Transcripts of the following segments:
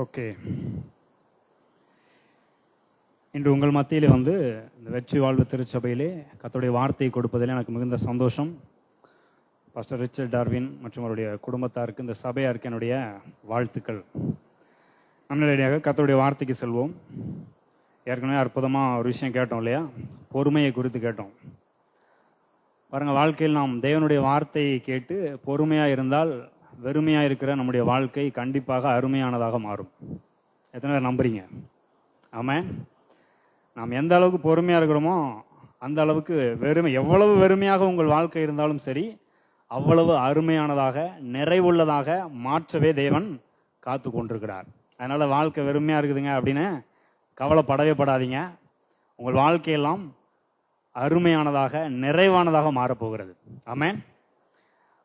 Okay, இன்று உங்கள் மத்தியிலே இந்த வெற்றி வாழ்வு திருச்சபையிலே கர்த்தருடைய வார்த்தையை கொடுப்பதில் எனக்கு மிகுந்த சந்தோஷம். பாஸ்டர் ரிச்சர்ட் டார்வின் மற்றும் அவருடைய குடும்பத்தாருக்கு, இந்த சபையாருக்கு என்னுடைய வாழ்த்துக்கள். நம்மளுடையாக கர்த்தருடைய வார்த்தைக்கு செல்வோம். ஏற்கனவே அற்புதமாக ஒரு விஷயம் கேட்டோம் இல்லையா, பொறுமையை குறித்து கேட்டோம். பாருங்கள், வாழ்க்கையில் நாம் தேவனுடைய வார்த்தையை கேட்டு பொறுமையாக இருந்தால் வெறுமையாக இருக்கிற நம்முடைய வாழ்க்கை கண்டிப்பாக அருமையானதாக மாறும். எத்தனை பேர் நம்புறீங்க? ஆமாம், நாம் எந்த அளவுக்கு பொறுமையாக இருக்கிறோமோ அந்த அளவுக்கு எவ்வளவு வெறுமையாக உங்கள் வாழ்க்கை இருந்தாலும் சரி, அவ்வளவு அருமையானதாக நிறைவுள்ளதாக மாற்றவே தேவன் காத்து கொண்டிருக்கிறார். அதனால் வாழ்க்கை வெறுமையாக இருக்குதுங்க அப்படின்னு கவலைப்படவே படாதீங்க. உங்கள் வாழ்க்கையெல்லாம் அருமையானதாக நிறைவானதாக மாறப்போகிறது. ஆமென்.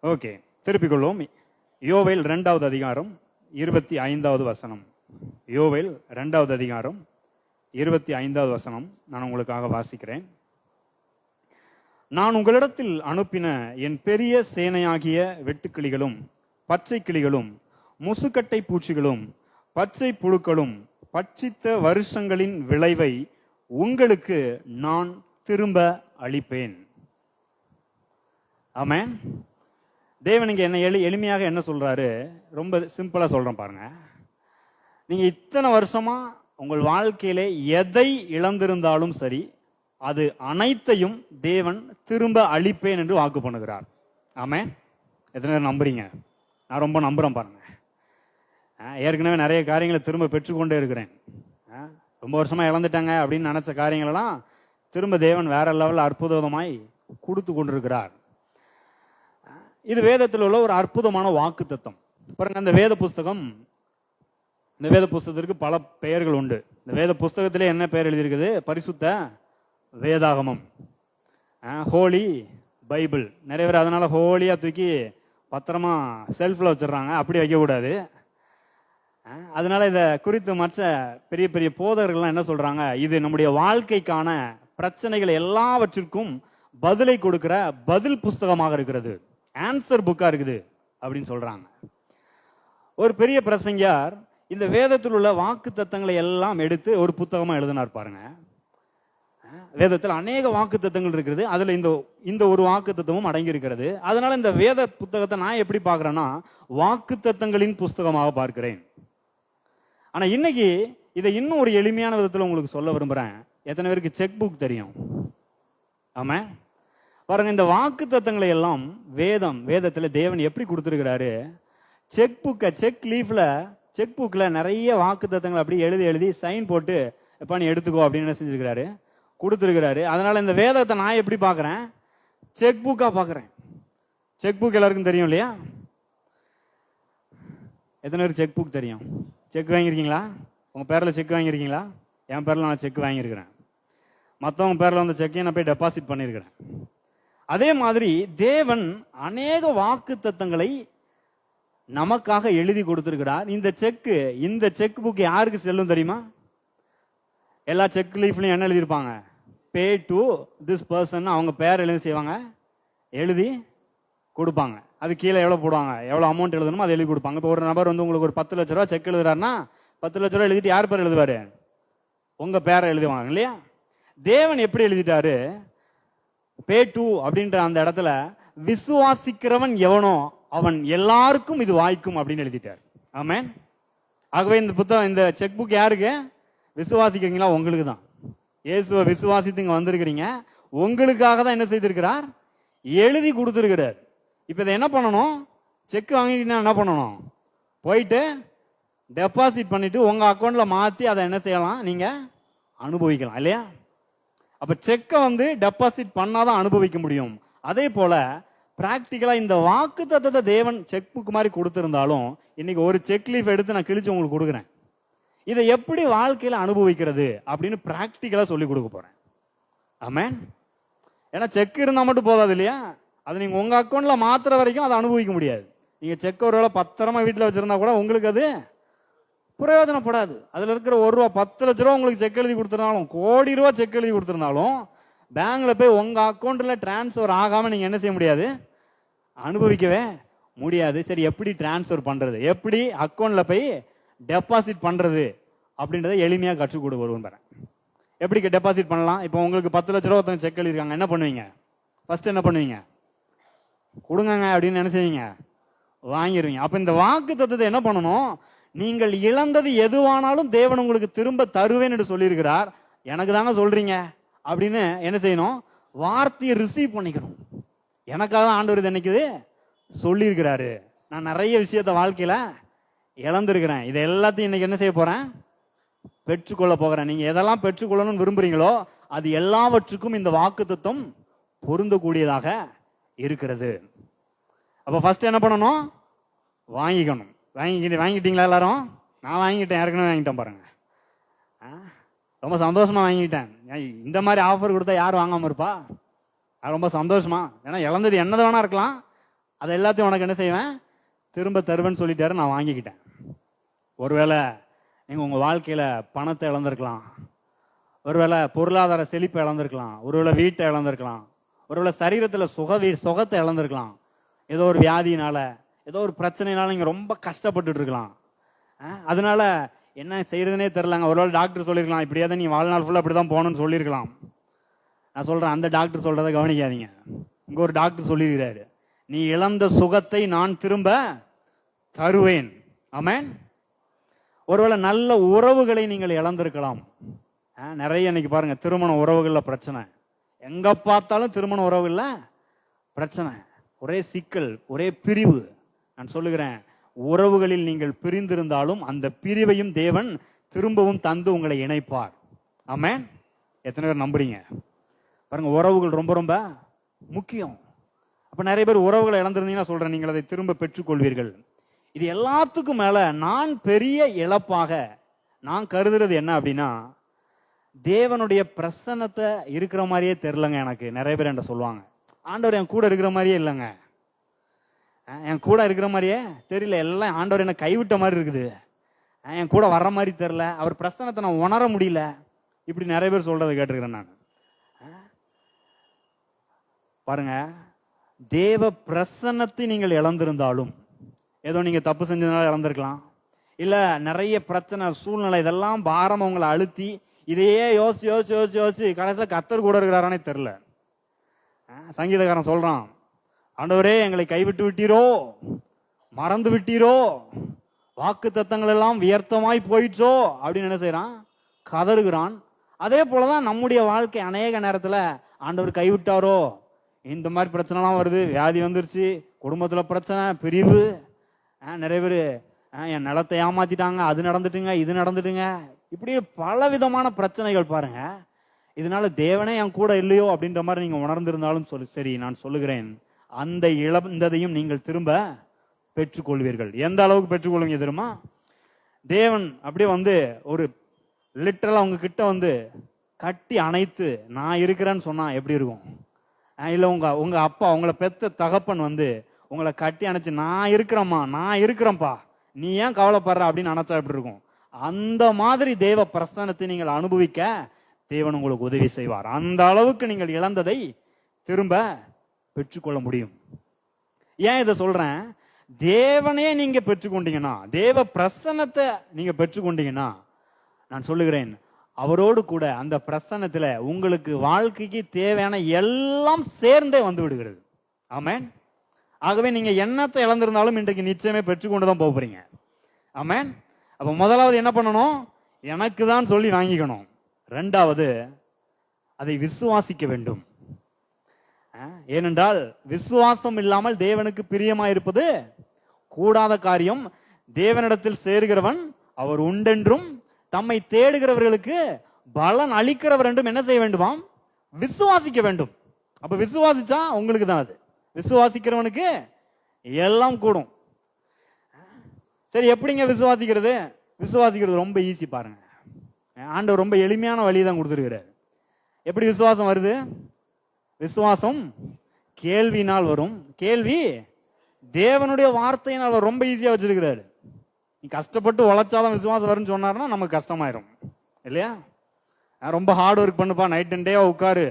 ஓகே, திருப்பிக் கொள்வோம். யோவேல் 2வது அதிகாரம் 25வது வசனம். யோவேல் 2வது அதிகாரம் 25வது வசனம் நான் உங்களுக்காக வாசிக்கிறேன். நான் உங்களிடத்தில் அனுப்பின என் பெரிய சேனையாகிய வெட்டுக்கிளிகளும் பச்சை கிளிகளும் முசுக்கட்டை பூச்சிகளும் பச்சை புழுக்களும் பட்சித்த வருஷங்களின் விளைவை உங்களுக்கு நான் திரும்ப அளிப்பேன். ஆமென். தேவன் இங்கே என்ன எளிமையாக என்ன சொல்றாரு? ரொம்ப சிம்பிளா சொல்றேன் பாருங்க. நீங்க இத்தனை வருஷமா உங்கள் வாழ்க்கையிலே எதை இழந்திருந்தாலும் சரி, அது அனைத்தையும் தேவன் திரும்ப அளிப்பேன் என்று வாக்கு பண்ணுகிறார். ஆமென். எத்தனை பேர் நம்புறீங்க? நான் ரொம்ப நம்புறேன் பாருங்க. ஏற்கனவே நிறைய காரியங்களை திரும்ப பெற்றுக்கொண்டே இருக்கிறேன். ரொம்ப வருஷமா இழந்துட்டாங்க அப்படின்னு நினைச்ச காரியங்களெல்லாம் திரும்ப தேவன் வேற லெவலில் அற்புதமாய் கொடுத்து கொண்டிருக்கிறார். இது வேதத்தில் உள்ள ஒரு அற்புதமான வாக்கு தத்துவம். பாருங்க, இந்த வேத புஸ்தகத்திற்கு பல பெயர்கள் உண்டு. இந்த வேத புஸ்தகத்திலே என்ன பெயர் எழுதியிருக்குது? பரிசுத்த வேதாகமம், ஹோலி பைபிள். நிறைய பேர் அதனால ஹோலியா தூக்கி பத்திரமா செல்ஃபில் வச்சிடறாங்க. அப்படி வைக்கக்கூடாது. அதனால இதை குறித்து மற்ற பெரிய பெரிய போதகர்கள்லாம் என்ன சொல்றாங்க? இது நம்முடைய வாழ்க்கைக்கான பிரச்சனைகள் எல்லாவற்றிற்கும் பதிலை கொடுக்கிற பதில் புஸ்தகமாக இருக்கிறது, ஆன்சர் புக்கா இருக்குது அப்படின்னு சொல்றாங்க. ஒரு பெரிய பிரசங்கியார் இந்த வேதத்தில் உள்ள வாக்கு தத்தங்களை எல்லாம் எடுத்து ஒரு புத்தகமா எழுதினார் பாருங்க. வேதத்தில் அநேக வாக்கு தத்தங்கள் இருக்கிறது, அதுல இந்த ஒரு வாக்கு தத்துவமும் அடங்கி இருக்கிறது. அதனால இந்த வேத புத்தகத்தை நான் எப்படி பார்க்கிறேன்னா, வாக்கு தத்தங்களின் புஸ்தகமாக பார்க்கிறேன். ஆனா இன்னைக்கு இதை இன்னும் ஒரு எளிமையான விதத்தில் உங்களுக்கு சொல்ல விரும்புறேன். எத்தனை பேருக்கு செக் புக் தெரியும்? ஆமா, பாருங்க, இந்த வாக்கு தத்தங்களை எல்லாம் வேதத்துல தேவன் எப்படி கொடுத்திருக்கிறாரு? செக் புக்ல நிறைய வாக்கு தத்தங்களை அப்படி எழுதி சைன் போட்டு எப்ப நீ எடுத்துக்கோ அப்படின்னு என்ன செஞ்சிருக்கிறாரு? கொடுத்திருக்கிறாரு. அதனால இந்த வேதத்தை நான் எப்படி பாக்குறேன்? செக் புக்கா பாக்குறேன். செக் புக் எல்லாருக்கும் தெரியும் இல்லையா? எத்தனை பேர் செக் புக் தெரியும்? செக் வாங்கியிருக்கீங்களா? உங்க பேர்ல செக் வாங்கியிருக்கீங்களா? என் பேர்ல நான் செக் வாங்கியிருக்கிறேன். மற்றவங்க பேர்ல வந்து செக்கையும் நான் போய் டெபாசிட் பண்ணியிருக்கிறேன். அதே மாதிரி தேவன் அநேக வாக்கு தத்தங்களை நமக்காக எழுதி கொடுத்திருக்கிறார். இந்த செக் புக் யாருக்கு செல்லும் தெரியுமா? எல்லா செக் லீஃப்லையும் என்ன எழுதியிருப்பாங்க? பே டு திஸ் பர்சன். அவங்க பேர் எழுதி செய்வாங்க, எழுதி கொடுப்பாங்க. அது கீழே எவ்வளவு போடுவாங்க, எவ்வளவு அமௌண்ட் எழுதணுமோ அதை எழுதி கொடுப்பாங்க. இப்போ ஒரு நபர் வந்து உங்களுக்கு ஒரு 10 லட்ச ரூபா செக் எழுதுறாருன்னா 10 லட்ச ரூபா எழுதிட்டு யார் பேர் எழுதுவாரு? உங்க பேரை எழுதுவாங்க இல்லையா? தேவன் எப்படி எழுதிட்டாரு? பே டு அப்படின்ற அந்த இடத்துல விசுவாசிக்கிறவன் எவனோ அவன் எல்லாருக்கும் இது வாய்க்கும் அப்படின்னு எழுதிட்டார். ஆமென். ஆகவே இந்த புத்தகம், இந்த செக் புக் யாருக்கு? விசுவாசிக்கிறீங்களா? உங்களுக்கு தான். இயேசுவை விசுவாசித்து இங்க வந்திருக்கிறீங்க, உங்களுக்காக தான் என்ன செய்திருக்கிறார்? எழுதி கொடுத்திருக்கிறார். இப்ப இதை என்ன பண்ணணும்? செக் வாங்கிட்டீங்கன்னா என்ன பண்ணணும்? போயிட்டு டெபாசிட் பண்ணிட்டு உங்க அக்கௌண்ட்ல மாத்தி அதை என்ன செய்யலாம்? நீங்க அனுபவிக்கலாம் இல்லையா? அப்ப செக்கை டெபாசிட் பண்ணாதான் அனுபவிக்க முடியும். அதே போல பிராக்டிகலா இந்த வாக்கு தத்தத்தை தேவன் செக் புக் மாதிரி கொடுத்திருந்தாலும் இன்னைக்கு ஒரு செக் லீஃப் எடுத்து நான் கிழிச்சு உங்களுக்கு கொடுக்குறேன். இதை எப்படி வாழ்க்கையில அனுபவிக்கிறது அப்படின்னு பிராக்டிகலா சொல்லி கொடுக்க போறேன். ஆமென். ஏன்னா செக் இருந்தா மட்டும் போதாது இல்லையா? அது நீங்க உங்க அக்கௌண்ட்ல மாத்துற வரைக்கும் அதை அனுபவிக்க முடியாது. நீங்க செக் ஒருவேளை பத்திரமா வீட்டுல வச்சிருந்தா கூட உங்களுக்கு அது பிரயோஜனப்படாது. அதுல இருக்கிற ₹1 10 லட்ச ரூபா உங்களுக்கு செக் எழுதி கொடுத்திருந்தாலும், கோடி ரூபா செக் எழுதி கொடுத்திருந்தாலும் பேங்க்ல போய் உங்க அக்கௌண்ட்ல டிரான்ஸ்பர் ஆகாம நீங்க என்ன செய்ய முடியாது? அனுபவிக்கவே முடியாது. சரி, எப்படி டிரான்ஸ்பர் பண்றது? எப்படி அக்கௌண்ட்ல போய் டெபாசிட் பண்றது அப்படின்றத எளிமையாக கற்றுக் கொடுக்க விரும்புகிறேன். எப்படி டெபாசிட் பண்ணலாம்? இப்போ உங்களுக்கு 10 லட்ச ரூபா ஒருத்தவங்க செக் எழுதிருக்காங்க, என்ன பண்ணுவீங்க? ஃபர்ஸ்ட் என்ன பண்ணுவீங்க? கொடுங்க அப்படின்னு என்ன செய்வீங்க? வாங்கிடுவீங்க. அப்ப இந்த வாக்கு தத்துவத்தை என்ன பண்ணணும்? நீங்கள் இழந்தது எதுவானாலும் தேவன் உங்களுக்கு திரும்ப தருவேன் என்று சொல்லியிருக்கிறார். எனக்கு தாங்க சொல்றீங்க அப்படின்னு என்ன செய்யணும்? வார்த்தையை ரிசீவ் பண்ணிக்கணும். எனக்காக ஆண்டவர் இது என்னைக்குது சொல்லியிருக்கிறாரு. நான் நிறைய விஷயத்த வாழ்க்கையில இழந்திருக்கிறேன். இதை எல்லாத்தையும் இன்னைக்கு என்ன செய்ய போறேன்? பெற்றுக்கொள்ள போகிறேன். நீங்க எதெல்லாம் பெற்றுக்கொள்ளணும்னு விரும்புறீங்களோ அது எல்லாவற்றுக்கும் இந்த வாக்கு தத்துவம் பொருந்தக்கூடியதாக இருக்கிறது. அப்ப ஃபர்ஸ்ட் என்ன பண்ணணும்? வாங்கிக்கணும். வாங்கிட்டீங்களா எல்லாரும்? நான் வாங்கிட்டேன், ஏற்கனவே வாங்கிட்டேன் பாருங்க. ரொம்ப சந்தோஷமா வாங்கிட்டேன். இந்த மாதிரி ஆஃபர் கொடுத்தா யார் வாங்காம இருப்பா? ரொம்ப சந்தோஷமா. ஏன்னா இழந்தது என்னது வேணா இருக்கலாம், அதை எல்லாத்தையும் உனக்கு என்ன செய்வேன்? திரும்ப தருவேன்னு சொல்லிட்டாரு, நான் வாங்கிக்கிட்டேன். ஒருவேளை நீங்க உங்க வாழ்க்கையில பணத்தை இழந்திருக்கலாம், ஒருவேளை பொருளாதார செழிப்பை இழந்திருக்கலாம், ஒருவேளை வீட்டை இழந்திருக்கலாம், ஒருவேளை சரீரத்துல சுகத்தை இழந்திருக்கலாம். ஏதோ ஒரு வியாதினால, ஏதோ ஒரு பிரச்சனைனால நீங்க ரொம்ப கஷ்டப்பட்டு இருக்கலாம். அதனால என்ன செய்யறதுனே தெரியலங்க. ஒருவேளை டாக்டர் சொல்லிருக்கலாம், இப்படியாவது நீ வாழ்நாள் ஃபுல்லா அப்படிதான் போகணும்னு சொல்லியிருக்கலாம். நான் சொல்றேன், அந்த டாக்டர் சொல்றதை கவனிக்காதீங்க. இங்க ஒரு டாக்டர் சொல்லியிருக்கிறாரு, நீ இழந்த சுகத்தை நான் திரும்ப தருவேன். ஆமென். ஒருவேளை நல்ல உறவுகளை நீங்கள் இழந்திருக்கலாம். நிறைய இன்னைக்கு பாருங்க திருமண உறவுகள்ல பிரச்சனை. எங்க பார்த்தாலும் திருமண உறவுகள்ல பிரச்சனை, ஒரே சிக்கல், ஒரே பிரிவு. நான் சொல்லுகிறேன், உறவுகளில் நீங்கள் பிரிந்திருந்தாலும் அந்த பிரிவையும் தேவன் திரும்பவும் தந்து உங்களை இணைப்பார். ஆமென். எத்தனை பேர் நம்புறீங்க? பாருங்க, உறவுகள் ரொம்ப ரொம்ப முக்கியம். அப்ப நிறைய பேர் உறவுகளை இழந்திருந்தீங்கன்னா சொல்றேன், நீங்கள் அதை திரும்ப பெற்றுக்கொள்வீர்கள். இது எல்லாத்துக்கும் மேல நான் பெரிய இழப்பாக நான் கருதுறது என்ன அப்படின்னா, தேவனுடைய பிரசன்னத்தை இருக்கிற மாதிரியே தெரியலங்க எனக்கு. நிறைய பேர் என்ன சொல்லுவாங்க, ஆண்டவர் என் கூட இருக்கிற மாதிரியே இல்லைங்க, என் கூட இருக்கிற மாதிரியே தெரியல, எல்லாம் ஆண்டவர் என்ன கைவிட்ட மாதிரி இருக்குது, என் கூட வர்ற மாதிரி தெரியல, அவர் பிரசன்னத்தை நான் உணர முடியல. இப்படி நிறைய பேர் சொல்றதை கேட்டிருக்கிறேன் நான். பாருங்க, தேவ பிரசன்னத்தை நீங்கள் இழந்திருந்தாலும், ஏதோ நீங்க தப்பு செஞ்சதுனால இழந்திருக்கலாம், இல்ல நிறைய பிரச்சனை சூழ்நிலை இதெல்லாம் பாரம் உங்களை அழுத்தி இதையே யோசிச்சு யோசிச்சு யோசிச்சு யோசிச்சு கடைசியில கர்த்தர் கூட இருக்கிறாரானே தெரியல. சங்கீதக்காரன் சொல்றான், ஆண்டவரே எங்களை கைவிட்டு விட்டீரோ, மறந்து விட்டீரோ, வாக்கு தத்தங்கள் எல்லாம் வியர்த்தமாய் போயிற்றோ அப்படின்னு என்ன செய்யறான்? கதறுகிறான். அதே போலதான் நம்முடைய வாழ்க்கை அநேக நேரத்துல ஆண்டவர் கைவிட்டாரோ, இந்த மாதிரி பிரச்சனைலாம் வருது, வியாதி வந்துருச்சு, குடும்பத்துல பிரச்சனை, பிரிவு, நிறைய பேர் என் நிலத்தை ஏமாத்திட்டாங்க, அது நடந்துட்டுங்க, இது நடந்துட்டுங்க, இப்படி பல விதமான பிரச்சனைகள் பாருங்க. இதனால தேவனே என் கூட இல்லையோ அப்படின்ற மாதிரி நீங்க உணர்ந்திருந்தாலும் சரி, நான் சொல்லுகிறேன், அந்த இழந்ததையும் நீங்கள் திரும்ப பெற்றுக்கொள்வீர்கள். எந்த அளவுக்கு பெற்றுக்கொள்வீங்க தெரியுமா? தேவன் அப்படியே ஒரு லிட்டரலா உங்க கிட்ட கட்டி அணைத்து நான் இருக்கிறேன்னு சொன்னா எப்படி இருக்கும்? இல்ல உங்க அப்பா, உங்களை பெத்த தகப்பன் உங்களை கட்டி அணைச்சு நான் இருக்கிறேம்மா, நான் இருக்கிறேன்ப்பா, நீ ஏன் கவலைப்படுற அப்படின்னு நினைச்சா எப்படி இருக்கும்? அந்த மாதிரி தேவ பிரசன்னத்தை நீங்கள் அனுபவிக்க தேவன் உங்களுக்கு உதவி செய்வார். அந்த அளவுக்கு நீங்கள் இழந்ததை திரும்ப பெற்றுக்கொள்ள முடியும். ஏன் இதை சொல்றேன்? தேவனே நீங்க பெற்றுக்கொண்டீங்கன்னா, தேவ பிரசன்னத்தை நீங்க பெற்றுக்கொண்டீங்கன்னா, நான் சொல்லுகிறேன், அவரோடு கூட அந்த பிரசன்னத்துல உங்களுக்கு வாழ்க்கைக்கு தேவையான எல்லாம் சேர்ந்தே வந்து விடுகிறது. ஆமென். ஆகவே நீங்க என்னத்தை இழந்திருந்தாலும் இன்றைக்கு நிச்சயமே பெற்றுக்கொண்டுதான் போறீங்க. ஆமென். அப்ப முதலாவது என்ன பண்ணணும்? எனக்கு தான் சொல்லி வாங்கிக்கணும். ரெண்டாவது, அதை விசுவாசிக்க வேண்டும். ஏனென்றால் விசுவாசம் இல்லாமல் தேவனுக்கு பிரியமாயிருப்பது கூடாத காரியம். தேவனிடத்தில் சேருகிறவன் அவர் உண்டென்றும் தம்மை தேடுகிறவர்களுக்கு பலன் அளிக்கிறவர் என்றும் என்ன செய்ய வேண்டுமாம்? விசுவாசிக்க வேண்டும். அப்ப விசுவாசிச்சா உங்களுக்கு தான் அது. விசுவாசிக்கிறவனுக்கு எல்லாம் கூடும். சரி, எப்படிங்க விசுவாசிக்கிறது? விசுவாசிக்கிறது ரொம்ப ஈஸி பாருங்க. ஆண்டவர் ரொம்ப எளிமையான வழி தான் கொடுத்துருக்கிறார். எப்படி விசுவாசம் வருது? விசுவாசம் கேள்வியினால் வரும், கேள்வி தேவனுடைய வார்த்தையினால். ரொம்ப ஈஸியா வச்சிருக்கிறாரு. நீ கஷ்டப்பட்டு உழைச்சாதான் விசுவாசம் வரும்னு சொன்னாருன்னா நமக்கு கஷ்டமாயிரும் இல்லையா? ரொம்ப ஹார்ட் ஒர்க் பண்ணுப்பா, நைட் அண்ட் டேவா உட்காரு,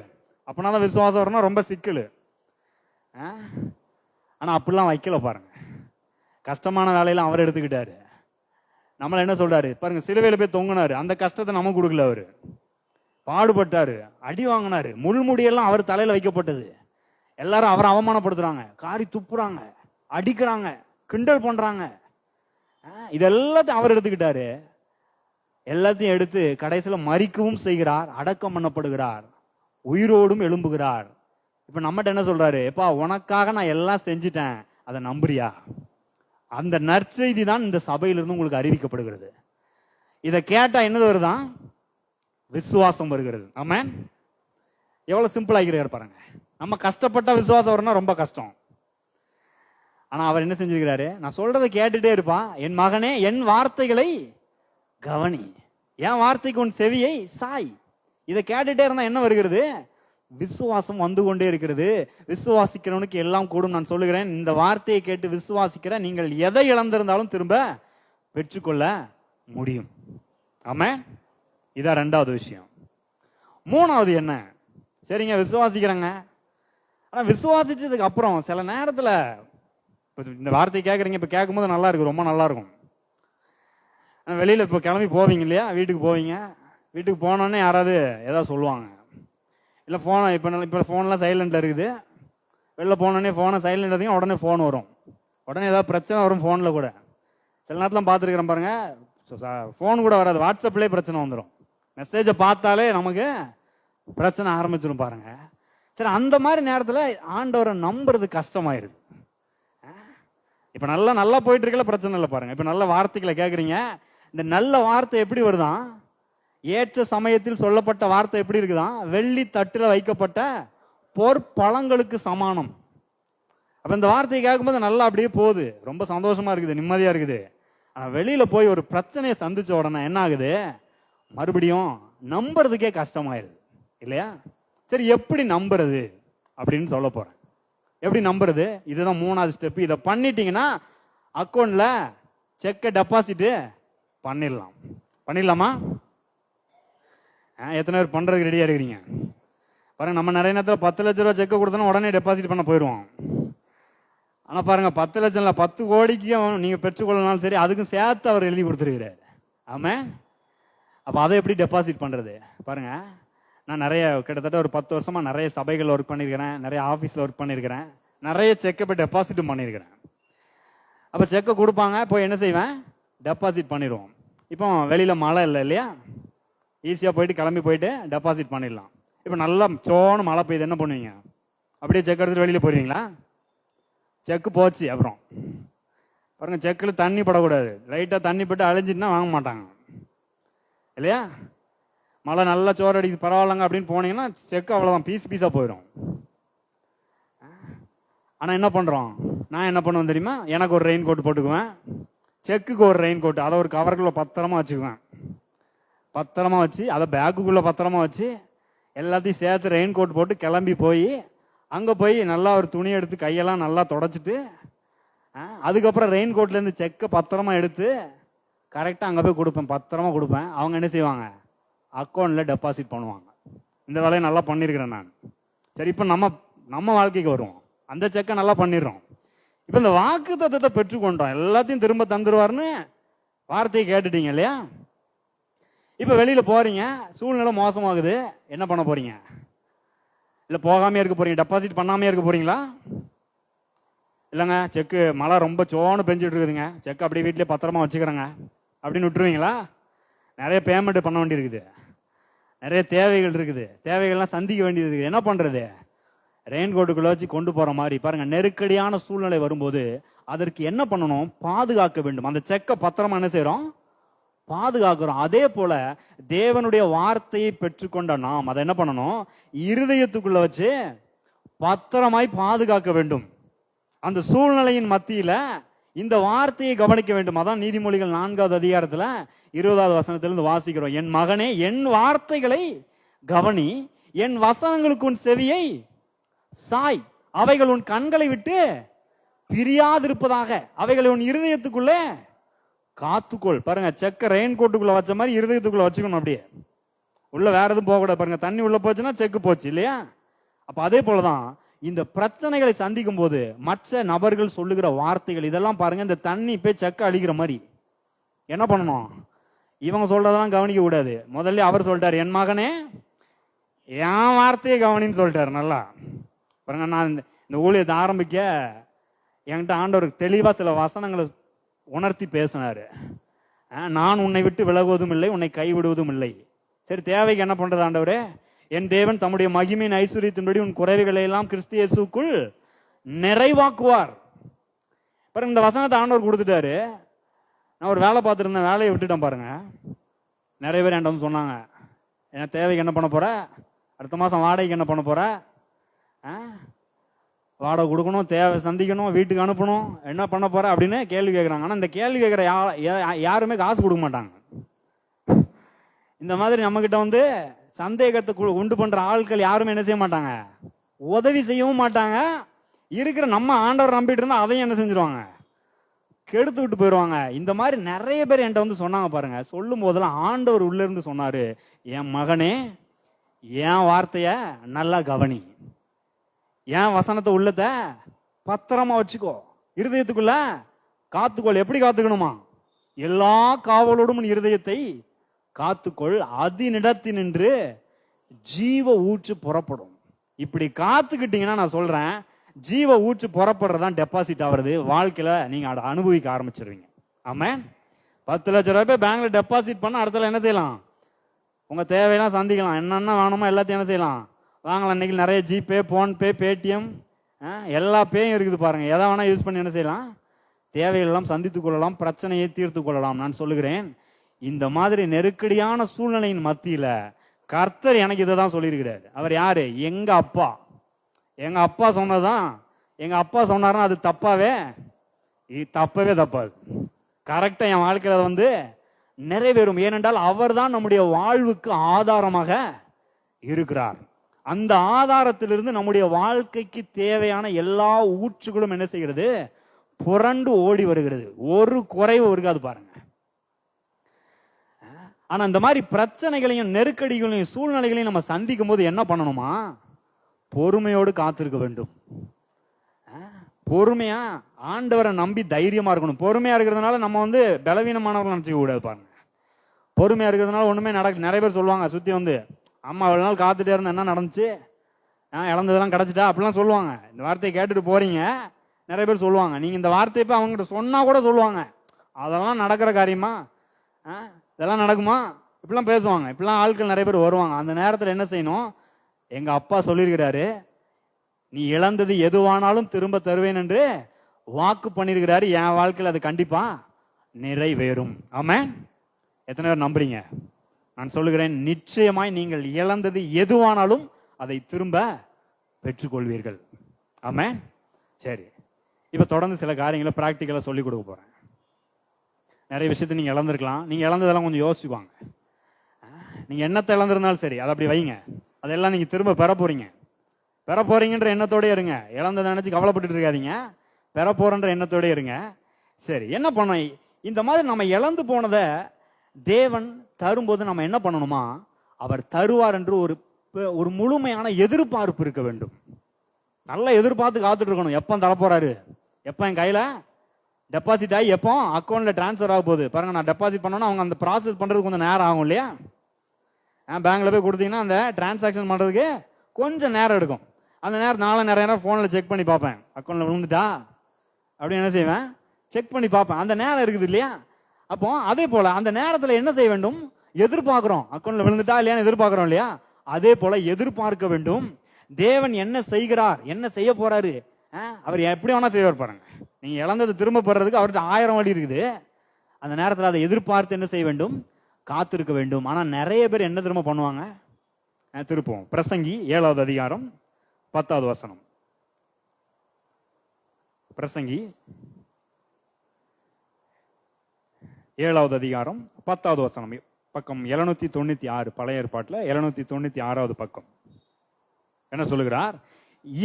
அப்படின்னா விசுவாசம் வரும்னா ரொம்ப சிக்கல். ஆனா அப்படிலாம் வைக்கல பாருங்க. கஷ்டமான வேலையெல்லாம் அவர் எடுத்துக்கிட்டாரு. நம்மள என்ன சொல்றாரு பாருங்க, சிலுவையில போய் தொங்குனாரு, அந்த கஷ்டத்தை நமக்கு கொடுக்கல. அவரு பாடுபட்டாரு, அடி வாங்கினாரு, முள்முடியெல்லாம் அவர் தலையில வைக்கப்பட்டது. எல்லாரும் அவரை அவமானப்படுத்துறாங்க, காரி துப்புறாங்க, அடிக்கிறாங்க, கிண்டல் பண்றாங்க. இதெல்லாத்தையும் அவர் எடுத்துக்கிட்டாரு. எல்லாத்தையும் எடுத்து கடைசியில மரிக்கவும் செய்கிறார், அடக்கம் பண்ணப்படுகிறார், உயிரோடும் எழும்புகிறார். இப்ப நம்மகிட்ட என்ன சொல்றாரு, எப்பா உனக்காக நான் எல்லாம் செஞ்சுட்டேன், அதை நம்புறியா? அந்த நற்செய்தி தான் இந்த சபையிலிருந்து உங்களுக்கு அறிவிக்கப்படுகிறது. இதை கேட்டா என்னது வருதான்? விசுவாசம் வருகிறது. ஆமென். எவ்வளவு சிம்பிள் ஆகிக்கிறார் பாருங்க. நம்ம கஷ்டப்பட்ட விசுவாசம் வரணும்னா ரொம்ப கஷ்டம். ஆனா அவர் என்ன செஞ்சிருக்கிறாரு, நான் சொல்றதை கேட்டுட்டே இருப்பா, என் மகனே என் வார்த்தைகளை கவனி, என் வார்த்தைக்கு உன் செவியை சாய். இதை கேட்டுட்டே இருந்தா என்ன வருகிறது? விசுவாசம் வந்து கொண்டே இருக்கிறது. விசுவாசிக்கிறவனுக்கு எல்லாம் கூடும் நான் சொல்லுகிறேன். இந்த வார்த்தையை கேட்டு விசுவாசிக்கிற நீங்கள் எதை இழந்திருந்தாலும் திரும்ப பெற்றுக்கொள்ள முடியும். ஆமென். இதான் 2வது விஷயம். 3வது என்ன? சரிங்க, விசுவாசிக்கிறாங்க. ஆனா விசுவாசிச்சதுக்கு அப்புறம் சில நேரத்துல இந்த வார்த்தையை கேட்குறீங்க, இப்ப கேட்கும்போது நல்லா இருக்கு, ரொம்ப நல்லா இருக்கும். வெளியில இப்ப கிளம்பி போவீங்க இல்லையா, வீட்டுக்கு போவீங்க. வீட்டுக்கு போனோடனே யாராவது ஏதாவது சொல்லுவாங்க, இல்லை ஃபோனை இப்போ ஃபோன்லாம் சைலண்டில் இருக்குது. வெளில போனோடனே ஃபோனை சைலண்ட் எடுத்தீங்க, உடனே ஃபோன் வரும், உடனே ஏதாவது பிரச்சனை வரும் ஃபோனில் கூட. சில நேரத்தில் பார்த்துருக்குறேன் பாருங்க, ஃபோன் கூட வராது, வாட்ஸ்அப்லேயே பிரச்சனை வந்துடும். மெசேஜை பார்த்தாலே நமக்கு பிரச்சனை ஆரம்பிச்சிடும் பாருங்க. சரி, அந்த மாதிரி நேரத்தில் ஆண்டவரை நம்புறது கஷ்டமாயிருது. இப்போ நல்லா போயிட்டு இருக்கல, பிரச்சனை இல்லை பாருங்க. இப்போ நல்ல வார்த்தைகளை கேட்குறீங்க, இந்த நல்ல வார்த்தை எப்படி வருதான்? ஏற்ற சமயத்தில் சொல்லப்பட்ட வார்த்தை எப்படி இருக்குதான்? வெள்ளி தட்டுல வைக்கப்பட்ட பொற்பழங்களுக்கு சமானம். அப்ப இந்த வார்த்தையை கேட்கும்போது நல்லா அப்படியே போகுது, ரொம்ப சந்தோஷமா இருக்குது, நிம்மதியா இருக்குது. ஆனா வெளியில போய் ஒரு பிரச்சனையை சந்திச்ச உடனே என்ன ஆகுது? மறுபடியும் நம்புறதுக்கே கஷ்டமாயிருது இல்லையா? சரி, எப்படி நம்புறது அப்படின்னு சொல்ல போறேன். எப்படி நம்புறது? இதுதான் 3வது ஸ்டெப். இதை பண்ணிட்டீங்கன்னா அக்கௌண்ட்ல செக்கை டெபாசிட் பண்ணிடலாமா? எத்தனை பேர் பண்றதுக்கு ரெடியா இருக்கிறீங்க பாருங்க. நம்ம நிறைய நேரத்தில் 10 லட்ச ரூபா செக்கை கொடுத்தோன்னா உடனே டெபாசிட் பண்ண போயிடுவோம். ஆனா பாருங்க, 10 லட்சம் இல்ல, 10 கோடிக்கு நீங்க பெற்றுக்கொள்ளனாலும் சரி, அதுக்கும் சேர்த்து அவர் எழுதி கொடுத்துருக்கிறார். ஆமா, அப்ப அதை எப்படி டெபாசிட் பண்றது பாருங்க. நான் நிறைய கிட்டத்தட்ட ஒரு 10 வருஷமா நிறைய சபைகள் ஒர்க் பண்ணியிருக்கிறேன், நிறைய ஆஃபீஸில் ஒர்க் பண்ணியிருக்கிறேன், நிறைய செக்கை போய் டெபாசிட்டும் பண்ணியிருக்கிறேன். அப்போ செக்கை கொடுப்பாங்க, போய் என்ன செய்வேன்? டெபாசிட் பண்ணிடுவோம். இப்போ வெளியில் மழை இல்லை இல்லையா, ஈஸியாக போயிட்டு கிளம்பி போயிட்டு டெபாசிட் பண்ணிடலாம். இப்போ நல்லா சோன்னு மழை பெய்யுது, என்ன பண்ணுவீங்க? அப்படியே செக் எடுத்துட்டு வெளியில் போயிருவீங்களா? செக்கு போச்சு அப்புறம் பாருங்க, செக்கில் தண்ணி படக்கூடாது, லைட்டாக தண்ணி பட்டு அழிஞ்சிட்டுனா வாங்க மாட்டாங்க இல்லையா? மழை நல்லா சோறு அடிக்குது பரவாயில்லங்க அப்படின்னு போனீங்கன்னா செக்கு அவ்வளோதான், பீஸாக போயிடும். ஆனால் என்ன பண்ணுறோம்? நான் என்ன பண்ணுவேன் தெரியுமா? எனக்கு ஒரு ரெயின் கோட் போட்டுக்குவேன், செக்குக்கு ஒரு ரெயின் கோட், அதை ஒரு கவருக்குள்ள பத்திரமா வச்சுக்குவேன். பத்திரமா வச்சு அதை பேக்குக்குள்ளே பத்திரமா வச்சு எல்லாத்தையும் சேர்த்து ரெயின் கோட் போட்டு கிளம்பி போய் அங்கே போய் நல்லா ஒரு துணி எடுத்து கையெல்லாம் நல்லா தொடச்சிட்டு அதுக்கப்புறம் ரெயின் கோட்லேருந்து செக்கை பத்திரமா எடுத்து கரெக்டாக அங்கே போய் கொடுப்பேன், பத்திரமா கொடுப்பேன். அவங்க என்ன செய்வாங்க? அக்கௌண்ட்டில் டெபாசிட் பண்ணுவாங்க. இந்த வேலையை நல்லா பண்ணியிருக்கிறேன் நான். சரி, இப்போ நம்ம வாழ்க்கைக்கு வருவோம். அந்த செக்கை நல்லா பண்ணிடுறோம். இப்போ இந்த வாக்கு தத்தத்தை பெற்றுக்கொண்டோம், எல்லாத்தையும் திரும்ப தந்துருவார்னு வார்த்தையை கேட்டுட்டீங்க இல்லையா? இப்போ வெளியில் போகிறீங்க, சூழ்நிலை மோசமாகுது, என்ன பண்ண போறீங்க? இல்லை போகாமே இருக்க போறீங்க, டெபாசிட் பண்ணாமே இருக்க போறீங்களா? இல்லைங்க, செக்கு மழை ரொம்ப சோன்னு பெஞ்சிட்டு இருக்குதுங்க, செக்கு அப்படியே வீட்டிலே பத்திரமா வச்சுக்கிறேங்க அப்படின்னு விட்டுருவீங்களா? நிறைய பேமெண்ட் பண்ண வேண்டியிருக்குது, நிறைய தேவைகள் இருக்குது, தேவைகள்லாம் சந்திக்க வேண்டியது இருக்குது. என்ன பண்ணுறது? ரெயின் கோட்டுக்குள்ள வச்சு கொண்டு போகிற மாதிரி பாருங்க. நெருக்கடியான சூழ்நிலை வரும்போது அதற்கு என்ன பண்ணணும்? பாதுகாக்க வேண்டும். அந்த செக்கை பத்திரமா என்ன செய்கிறோம்? பாதுகாக்கிறோம். அதே போல தேவனுடைய வார்த்தையை பெற்றுக்கொண்ட நாம் அதை என்ன பண்ணணும்? இருதயத்துக்குள்ள வச்சு பத்திரமாய் பாதுகாக்க வேண்டும். அந்த சூழ்நிலையின் மத்தியில இந்த வார்த்தையை கவனிக்க வேண்டும். அதான் நீதிமொழிகள் 4வது அதிகாரத்துல 20வது வசனத்திலிருந்து வாசிக்கிறோம். என் மகனே, என் வார்த்தைகளை கவனி, என் வசனங்களுக்கு உன் செவியை சாய், அவைகள் உன் கண்களை விட்டு பிரியாதிருப்பதாக, அவைகளை உன் இருதயத்துக்குள்ளே காத்துக்கொள். பாருங்க, செக்க ரெயின் கோட்டுக்குள்ள வச்ச மாதிரி இருதயத்துக்குள்ள வச்சுக்கணும். அப்படியே உள்ள வேற எதுவும் போகக்கூடாது. பாருங்க, தண்ணி உள்ள போச்சுன்னா செக்கு போச்சு இல்லையா? அப்ப அதே போலதான் இந்த பிரச்சனைகளை சந்திக்கும் போது மற்ற நபர்கள் சொல்லுகிற வார்த்தைகள் இதெல்லாம் பாருங்க, இந்த தண்ணி போய் செக்க அழிக்கிற மாதிரி என்ன பண்ணணும்? இவங்க சொல்றதெல்லாம் கவனிக்க கூடாது. முதல்ல அவர் சொல்லிட்டாரு, என் மகனே என் வார்த்தையை கவனின்னு சொல்லிட்டாரு. நல்லா பாருங்க, நான் இந்த ஊழியத்தை ஆரம்பிக்க என்கிட்ட ஆண்டவருக்கு தெளிவா சில வசனங்களை உணர்த்தி பேசினாரு. நான் உன்னை விட்டு விலகுவதும் இல்லை, உன்னை கைவிடுவதும் இல்லை. சரி, தேவைக்கு என்ன பண்றது ஆண்டவரே? என் தேவன் தம்முடைய மகிமையின் ஐஸ்வர்யத்தின்படி உன் குறைவுகளை எல்லாம் கிறிஸ்து இயேசுக்குள் நிறைவாக்குவார். பாருங்க, இந்த வசனத்தை ஆண்டவர் கொடுத்துட்டாரு. நான் ஒரு வேலை பார்த்துருந்தேன், வேலையை விட்டுட்டேன் பாருங்க. நிறைய பேர் என்கிட்ட வந்து சொன்னாங்க, என் தேவைக்கு என்ன பண்ண போற, அடுத்த மாதம் வாடகைக்கு என்ன பண்ண போற, வாடகை கொடுக்கணும், தேவை சந்திக்கணும், வீட்டுக்கு அனுப்பணும், என்ன பண்ண போற அப்படின்னு கேள்வி கேட்குறாங்க. ஆனால் இந்த கேள்வி கேட்குற யாருமே காசு கொடுக்க மாட்டாங்க. இந்த மாதிரி நம்மகிட்ட வந்து சந்தேகத்தை உண்டு பண்ற ஆட்கள் யாருமே என்ன செய்ய மாட்டாங்க, உதவி செய்யவும் மாட்டாங்க. இருக்கிற நம்ம ஆண்டவர் நம்பிட்டு இருந்தா அதையும் என்ன செஞ்சிருவாங்க, கெடுத்து விட்டு போயிடுவாங்க. இந்த மாதிரி நிறைய பேர் என்கிட்ட வந்து சொன்னாங்க பாருங்க. சொல்லும் போதெல்லாம் ஆண்டவர் உள்ள இருந்து சொன்னாரு, என் மகனே என் வார்த்தைய நல்லா கவனி, என் வசனத்தை உள்ளத்தை பத்திரமா வச்சுக்கோ, இருதயத்துக்குள்ள காத்துக்கொள். எப்படி காத்துக்கணுமா? எல்லா காவலோடும் இருதயத்தை காத்துக்கொள், அதனிடத்தினின்று ஜீவ ஊற்று புறப்படும். இப்படி காத்துக்கிட்டீங்கன்னா நான் சொல்றேன், ஜீவ ஊற்று புறப்படுறதான் டெபாசிட் ஆகுறது. வாழ்க்கையில நீங்க அதை அனுபவிக்க ஆரம்பிச்சிருவீங்க. ஆமென். 10 லட்சம் ரூபாய் பேங்க்ல டெபாசிட் பண்ண அடுத்தல என்ன செய்யலாம், உங்க தேவையெல்லாம் சந்திக்கலாம், என்னென்ன வேணுமோ எல்லாத்தையும் என்ன செய்யலாம், வாங்கலாம். இன்னைக்கு நிறைய ஜிபே, போன்பே, பேடிஎம் எல்லா பேயும் இருக்குது பாருங்க. எதை வேணா யூஸ் பண்ணி என்ன செய்யலாம், தேவையெல்லாம் சந்தித்துக் கொள்ளலாம், பிரச்சனையை தீர்த்து கொள்ளலாம். நான் சொல்லுகிறேன், இந்த மாதிரி நெருக்கடியான சூழ்நிலையின் மத்தியில கர்த்தர் எனக்கு இதை தான் சொல்லியிருக்கிறாரு. அவர் யாரு? எங்க அப்பா. எங்க அப்பா சொன்னதான். எங்க அப்பா சொன்னாருன்னா அது தப்பவே தப்பாது. கரெக்டா என் வாழ்க்கையில வந்து நிறைவேறும். ஏனென்றால் அவர் தான் நம்முடைய வாழ்வுக்கு ஆதாரமாக இருக்கிறார். அந்த ஆதாரத்திலிருந்து நம்முடைய வாழ்க்கைக்கு தேவையான எல்லா ஊற்றுகளும் என்ன செய்கிறது, புரண்டு ஓடி வருகிறது. ஒரு குறைவு இருக்காது பாருங்க. ஆனா இந்த மாதிரி பிரச்சனைகளையும் நெருக்கடிகளையும் சூழ்நிலைகளையும் நம்ம சந்திக்கும் போது என்ன பண்ணணுமா, பொறுமையோடு காத்திருக்க வேண்டும். பொறுமையா ஆண்டவரை நம்பி தைரியமா இருக்கணும். பொறுமையா இருக்கிறதுனால நம்ம வந்து பலவீனமானவர்கள் நினைச்சுக்க கூடாது பாருங்க. பொறுமையா இருக்கிறதுனால ஒண்ணுமே நடக்க. நிறைய பேர் சொல்லுவாங்க சுத்தி வந்து, அம்மா இவ்வளவு நாள் காத்துட்டே இருந்த என்ன நடந்துச்சு, இழந்ததெல்லாம் கிடைச்சிட்டா அப்படிலாம் சொல்லுவாங்க. இந்த வார்த்தையை கேட்டுட்டு போறீங்க. நிறைய பேர் சொல்லுவாங்க, நீங்க இந்த வார்த்தையை போய் அவங்ககிட்ட சொன்னா கூட சொல்லுவாங்க, அதெல்லாம் நடக்கிற காரியமா, இதெல்லாம் நடக்குமா, இப்படிலாம் பேசுவாங்க. இப்படிலாம் ஆட்கள் நிறைய பேர் வருவாங்க. அந்த நேரத்தில் என்ன செய்யணும், எங்க அப்பா சொல்லியிருக்கிறாரு, நீ இழந்தது எதுவானாலும் திரும்ப தருவேன் என்று வாக்கு பண்ணியிருக்கிறாரு. என் வாழ்க்கையில் அது கண்டிப்பா நிறைவேறும். ஆமென். எத்தனை பேர் நம்புறீங்க? நான் சொல்லுகிறேன், நிச்சயமாய் நீங்கள் இழந்தது எதுவானாலும் அதை திரும்ப பெற்றுக்கொள்வீர்கள். ஆமென். சரி, இப்ப தொடர்ந்து சில காரியங்களை பிராக்டிக்கலா சொல்லி கொடுக்க போறேன். நிறைய விஷயத்தை நீங்க இழந்திருக்கலாம். நீங்க இழந்ததெல்லாம் கொஞ்சம் யோசிச்சுவாங்க. நீங்க என்னத்தை இழந்திருந்தாலும் சரி, அதை அப்படி வைங்க. அதெல்லாம் நீங்க திரும்ப பெற போறீங்க. பெற போறீங்கன்ற எண்ணத்தோட இருங்க. இழந்ததை நினைச்சு கவலைப்பட்டு இருக்காதீங்க. பெற போறன்ற எண்ணத்தோட இருங்க. சரி, என்ன பண்ண, இந்த மாதிரி நம்ம இழந்து போனதை தேவன் தரும்போது நம்ம என்ன பண்ணணுமா, அவர் தருவார் என்று ஒரு முழுமையான எதிர்பார்ப்பு இருக்க வேண்டும். நல்லா எதிர்பார்த்து காத்துட்டு இருக்கணும். எப்போ தரப்போறாரு, எப்போ என் கையில டெபாசிட் ஆகி எப்போ அக்கௌண்ட்ல டிரான்ஸ்ஃபர் ஆக போகுது பாருங்க. நான் டெபாசிட் பண்ணோன்னா அவங்க அந்த ப்ராசஸ் பண்றதுக்கு கொஞ்சம் நேரம் ஆகும் இல்லையா. பேங்க்ல போய் கொடுத்தீங்கன்னா அந்த டிரான்சாக்ஷன் பண்றதுக்கு கொஞ்சம் நேரம் எடுக்கும். அந்த நேரம் நிறைய நேரம் போன்ல செக் பண்ணி பார்ப்பேன், அக்கௌண்ட்ல விழுந்துட்டா அப்படின்னு என்ன செய்வேன், செக் பண்ணி பார்ப்பேன். அந்த நேரம் இருக்குது இல்லையா. அப்போ அதே போல அந்த நேரத்தில் என்ன செய்ய வேண்டும், எதிர்பார்க்கிறோம், அக்கௌண்ட்ல விழுந்துட்டா இல்லையான்னு எதிர்பார்க்கிறோம் இல்லையா. அதே போல எதிர்பார்க்க வேண்டும். தேவன் என்ன செய்கிறார், என்ன செய்ய போறாரு, அவர் எப்படி வேணா செய்வார் பாருங்க. நீங்க இழந்தது திரும்ப பெறதுக்கு அவர்கிட்ட 1000 வழி இருக்குது. அந்த நேரத்தில் அதை எதிர்பார்த்து என்ன செய்ய வேண்டும், காத்திருக்க வேண்டும். ஆனா நிறைய பேர் என்ன திரும்ப பண்ணுவாங்க, திருப்போம். பிரசங்கி 7வது அதிகாரம் 10வது வசனம். பிரசங்கி 7வது அதிகாரம் 10வது வசனம், பக்கம் 796, பழைய ஏற்பாட்டில் 796வது பக்கம். என்ன சொல்லுகிறார்,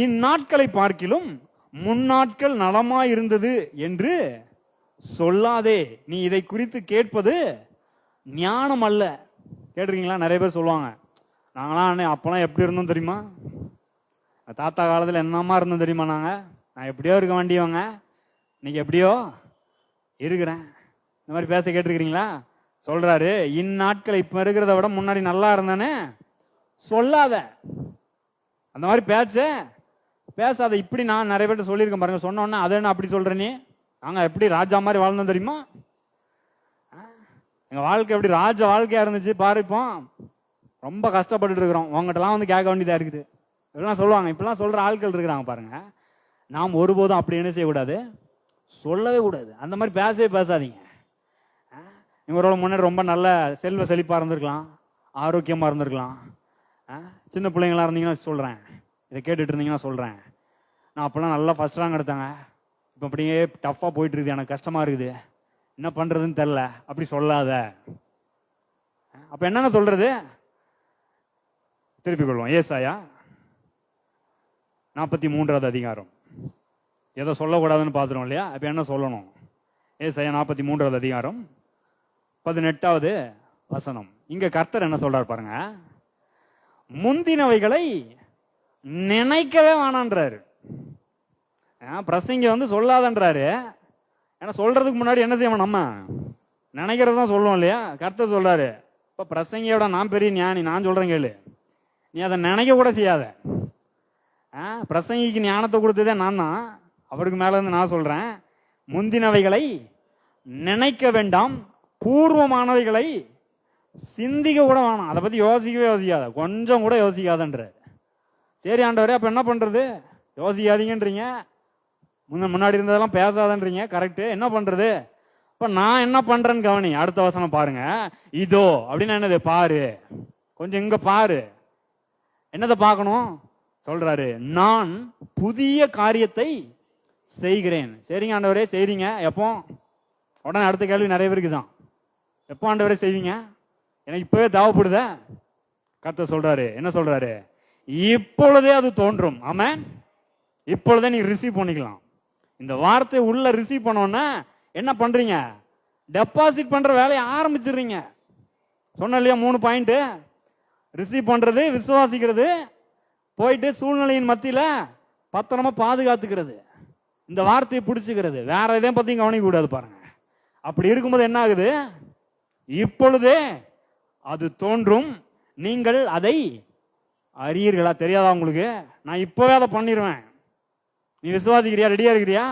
இந்நாட்களை பார்க்கிலும் முன்னாட்கள் நலமாயிருந்தது என்று சொல்லாதே, நீ இதை குறித்து கேட்பது ஞானம் அல்ல. கேட்டிருக்கீங்களா? நிறைய பேர் சொல்லுவாங்க, நாங்களாம் அப்பெல்லாம் எப்படி இருந்தோம் தெரியுமா, தாத்தா காலத்தில் என்னமா இருந்தோம் தெரியுமா, நான் எப்படியோ இருக்க வேண்டியவங்க, இன்னைக்கு எப்படியோ இருக்கிறேன். இந்த மாதிரி பேச கேட்டிருக்கிறீங்களா? சொல்றாரு, இந்நாட்கள் இப்ப இருக்கிறத விட முன்னாடி நல்லா இருந்தானே சொல்லாத, அந்த மாதிரி பேசாத. இப்படி நான் நிறைய பேர்ட்ட சொல்லியிருக்கேன் பாருங்க. சொன்னோன்னா அதை என்ன அப்படி சொல்ற நீ, நாங்க எப்படி ராஜா மாதிரி வாழ்ந்தோம் தெரியுமா? எங்க வாழ்க்கை எப்படி ராஜ வாழ்க்கையா இருந்துச்சு பாரு, இப்போ ரொம்ப கஷ்டப்பட்டு இருக்கிறோம், உங்ககிட்டலாம் வந்து கேட்க வேண்டியதா இருக்குது. இப்படிலாம் சொல்லுவாங்க. இப்படிலாம் சொல்ற ஆட்கள் இருக்கிறாங்க பாருங்க. நாம் ஒருபோதும் அப்படி என்ன செய்யக்கூடாது, சொல்லவே கூடாது. அந்த மாதிரி பேசவே பேசாதீங்க. இவரோட முன்னாடி ரொம்ப நல்ல செல்வ செழிப்பா இருந்திருக்கலாம், ஆரோக்கியமா இருந்திருக்கலாம். சின்ன பிள்ளைங்களா இருந்தீங்கன்னா சொல்றேன், இதை கேட்டுட்டு இருந்தீங்கன்னா சொல்றேன், நான் அப்பெல்லாம் நல்லா ஃபர்ஸ்ட் ரேங்க் எடுத்தாங்க, இப்போ அப்படியே டஃப்பா போயிட்டு இருக்குது, எனக்கு கஷ்டமா இருக்குது, என்ன பண்றதுன்னு தெரியல. அப்படி சொல்லாத. அப்ப என்னன்னு சொல்றது? திருப்பிக் கொள்வோம். ஏசாயா 43வது அதிகாரம். எதை சொல்லக்கூடாதுன்னு பார்த்துருவோம் இல்லையா? அப்ப என்ன சொல்லணும்? ஏசாயா 43வது அதிகாரம் 18வது வசனம். இங்க கர்த்தர் என்ன சொல்றாரு பாருங்க, முந்தினவைகளை நினைக்கவே வேணான்றாரு. பிரசங்க வந்து சொல்லாதன்றாரு. ஏன்னா சொல்றதுக்கு முன்னாடி என்ன செய்வோம், நம்ம நினைக்கிறது தான் சொல்லுவோம் இல்லையா? கர்த்தர் சொல்றாரு, இப்ப பிரசங்கியோட நான் பெரிய ஞானி, நான் சொல்றேன் கேளு, நீ அதை நினைக்க கூட செய்யாத. பிரசங்கிக்கு ஞானத்தை கொடுத்ததே நான் தான், அவருக்கு மேல இருந்து நான் சொல்றேன், முந்தினவைகளை நினைக்க வேண்டாம், பூர்வமானவைகளை சிந்திக்க கூட வேணாம், அதை பத்தி யோசிக்கவே யோசிக்காத, கொஞ்சம் கூட யோசிக்காதன்ற. சரி ஆண்டவரே, அப்ப என்ன பண்றது? யோசிக்காதீங்கன்றீங்க, முன்னாடி இருந்ததெல்லாம் பேசாதன்றீங்க, கரெக்ட். என்ன பண்றது? இப்ப நான் என்ன பண்றேன்னு கவனி. அடுத்த வசனம் பாருங்க. இதோ அப்படின்னு என்னது, பாரு, கொஞ்சம் இங்க பாரு. என்னதை பார்க்கணும் சொல்றாரு, நான் புதிய காரியத்தை செய்கிறேன். சரிங்க ஆண்டவரே, செய்றீங்க எப்போ? உடனே அடுத்த கேள்வி நிறைய பேருக்கு தான், எப்போ ஆண்டவரே செய்வீங்க? எனக்கு இப்பவே தேவைப்படுத. கர்த்தர் சொல்றாரு, என்ன சொல்றாரு, இப்பொழுதே அது தோன்றும். ஆமென். இப்பொழுதே நீங்க ரிசீவ் பண்ணிக்கலாம். இந்த வார்த்தை உள்ள ரிசீவ் பண்ணோன்னா என்ன பண்றீங்க, டெபாசிட் பண்ற வேலையை ஆரம்பிச்சிடுறீங்க. சொன்ன இல்லையா 3 பாயிண்ட், ரிசீவ் பண்றது, விசுவாசிக்கிறது, போயிட்டு சூழ்நிலையின் மத்தியில பத்திரமா பாதுகாத்துக்கிறது, இந்த வார்த்தையை பிடிச்சுக்கிறது, வேற எதையும் பத்தியும் கவனிக்க கூடாது பாருங்க. அப்படி இருக்கும்போது என்ன ஆகுது, இப்பொழுதே அது தோன்றும், நீங்கள் அதை அறியீர்களா? தெரியாதா உங்களுக்கு? நான் இப்பவே அதை பண்ணிடுவேன். நீ விசுவாசிக்கிறியா? ரெடியா இருக்கிறியா?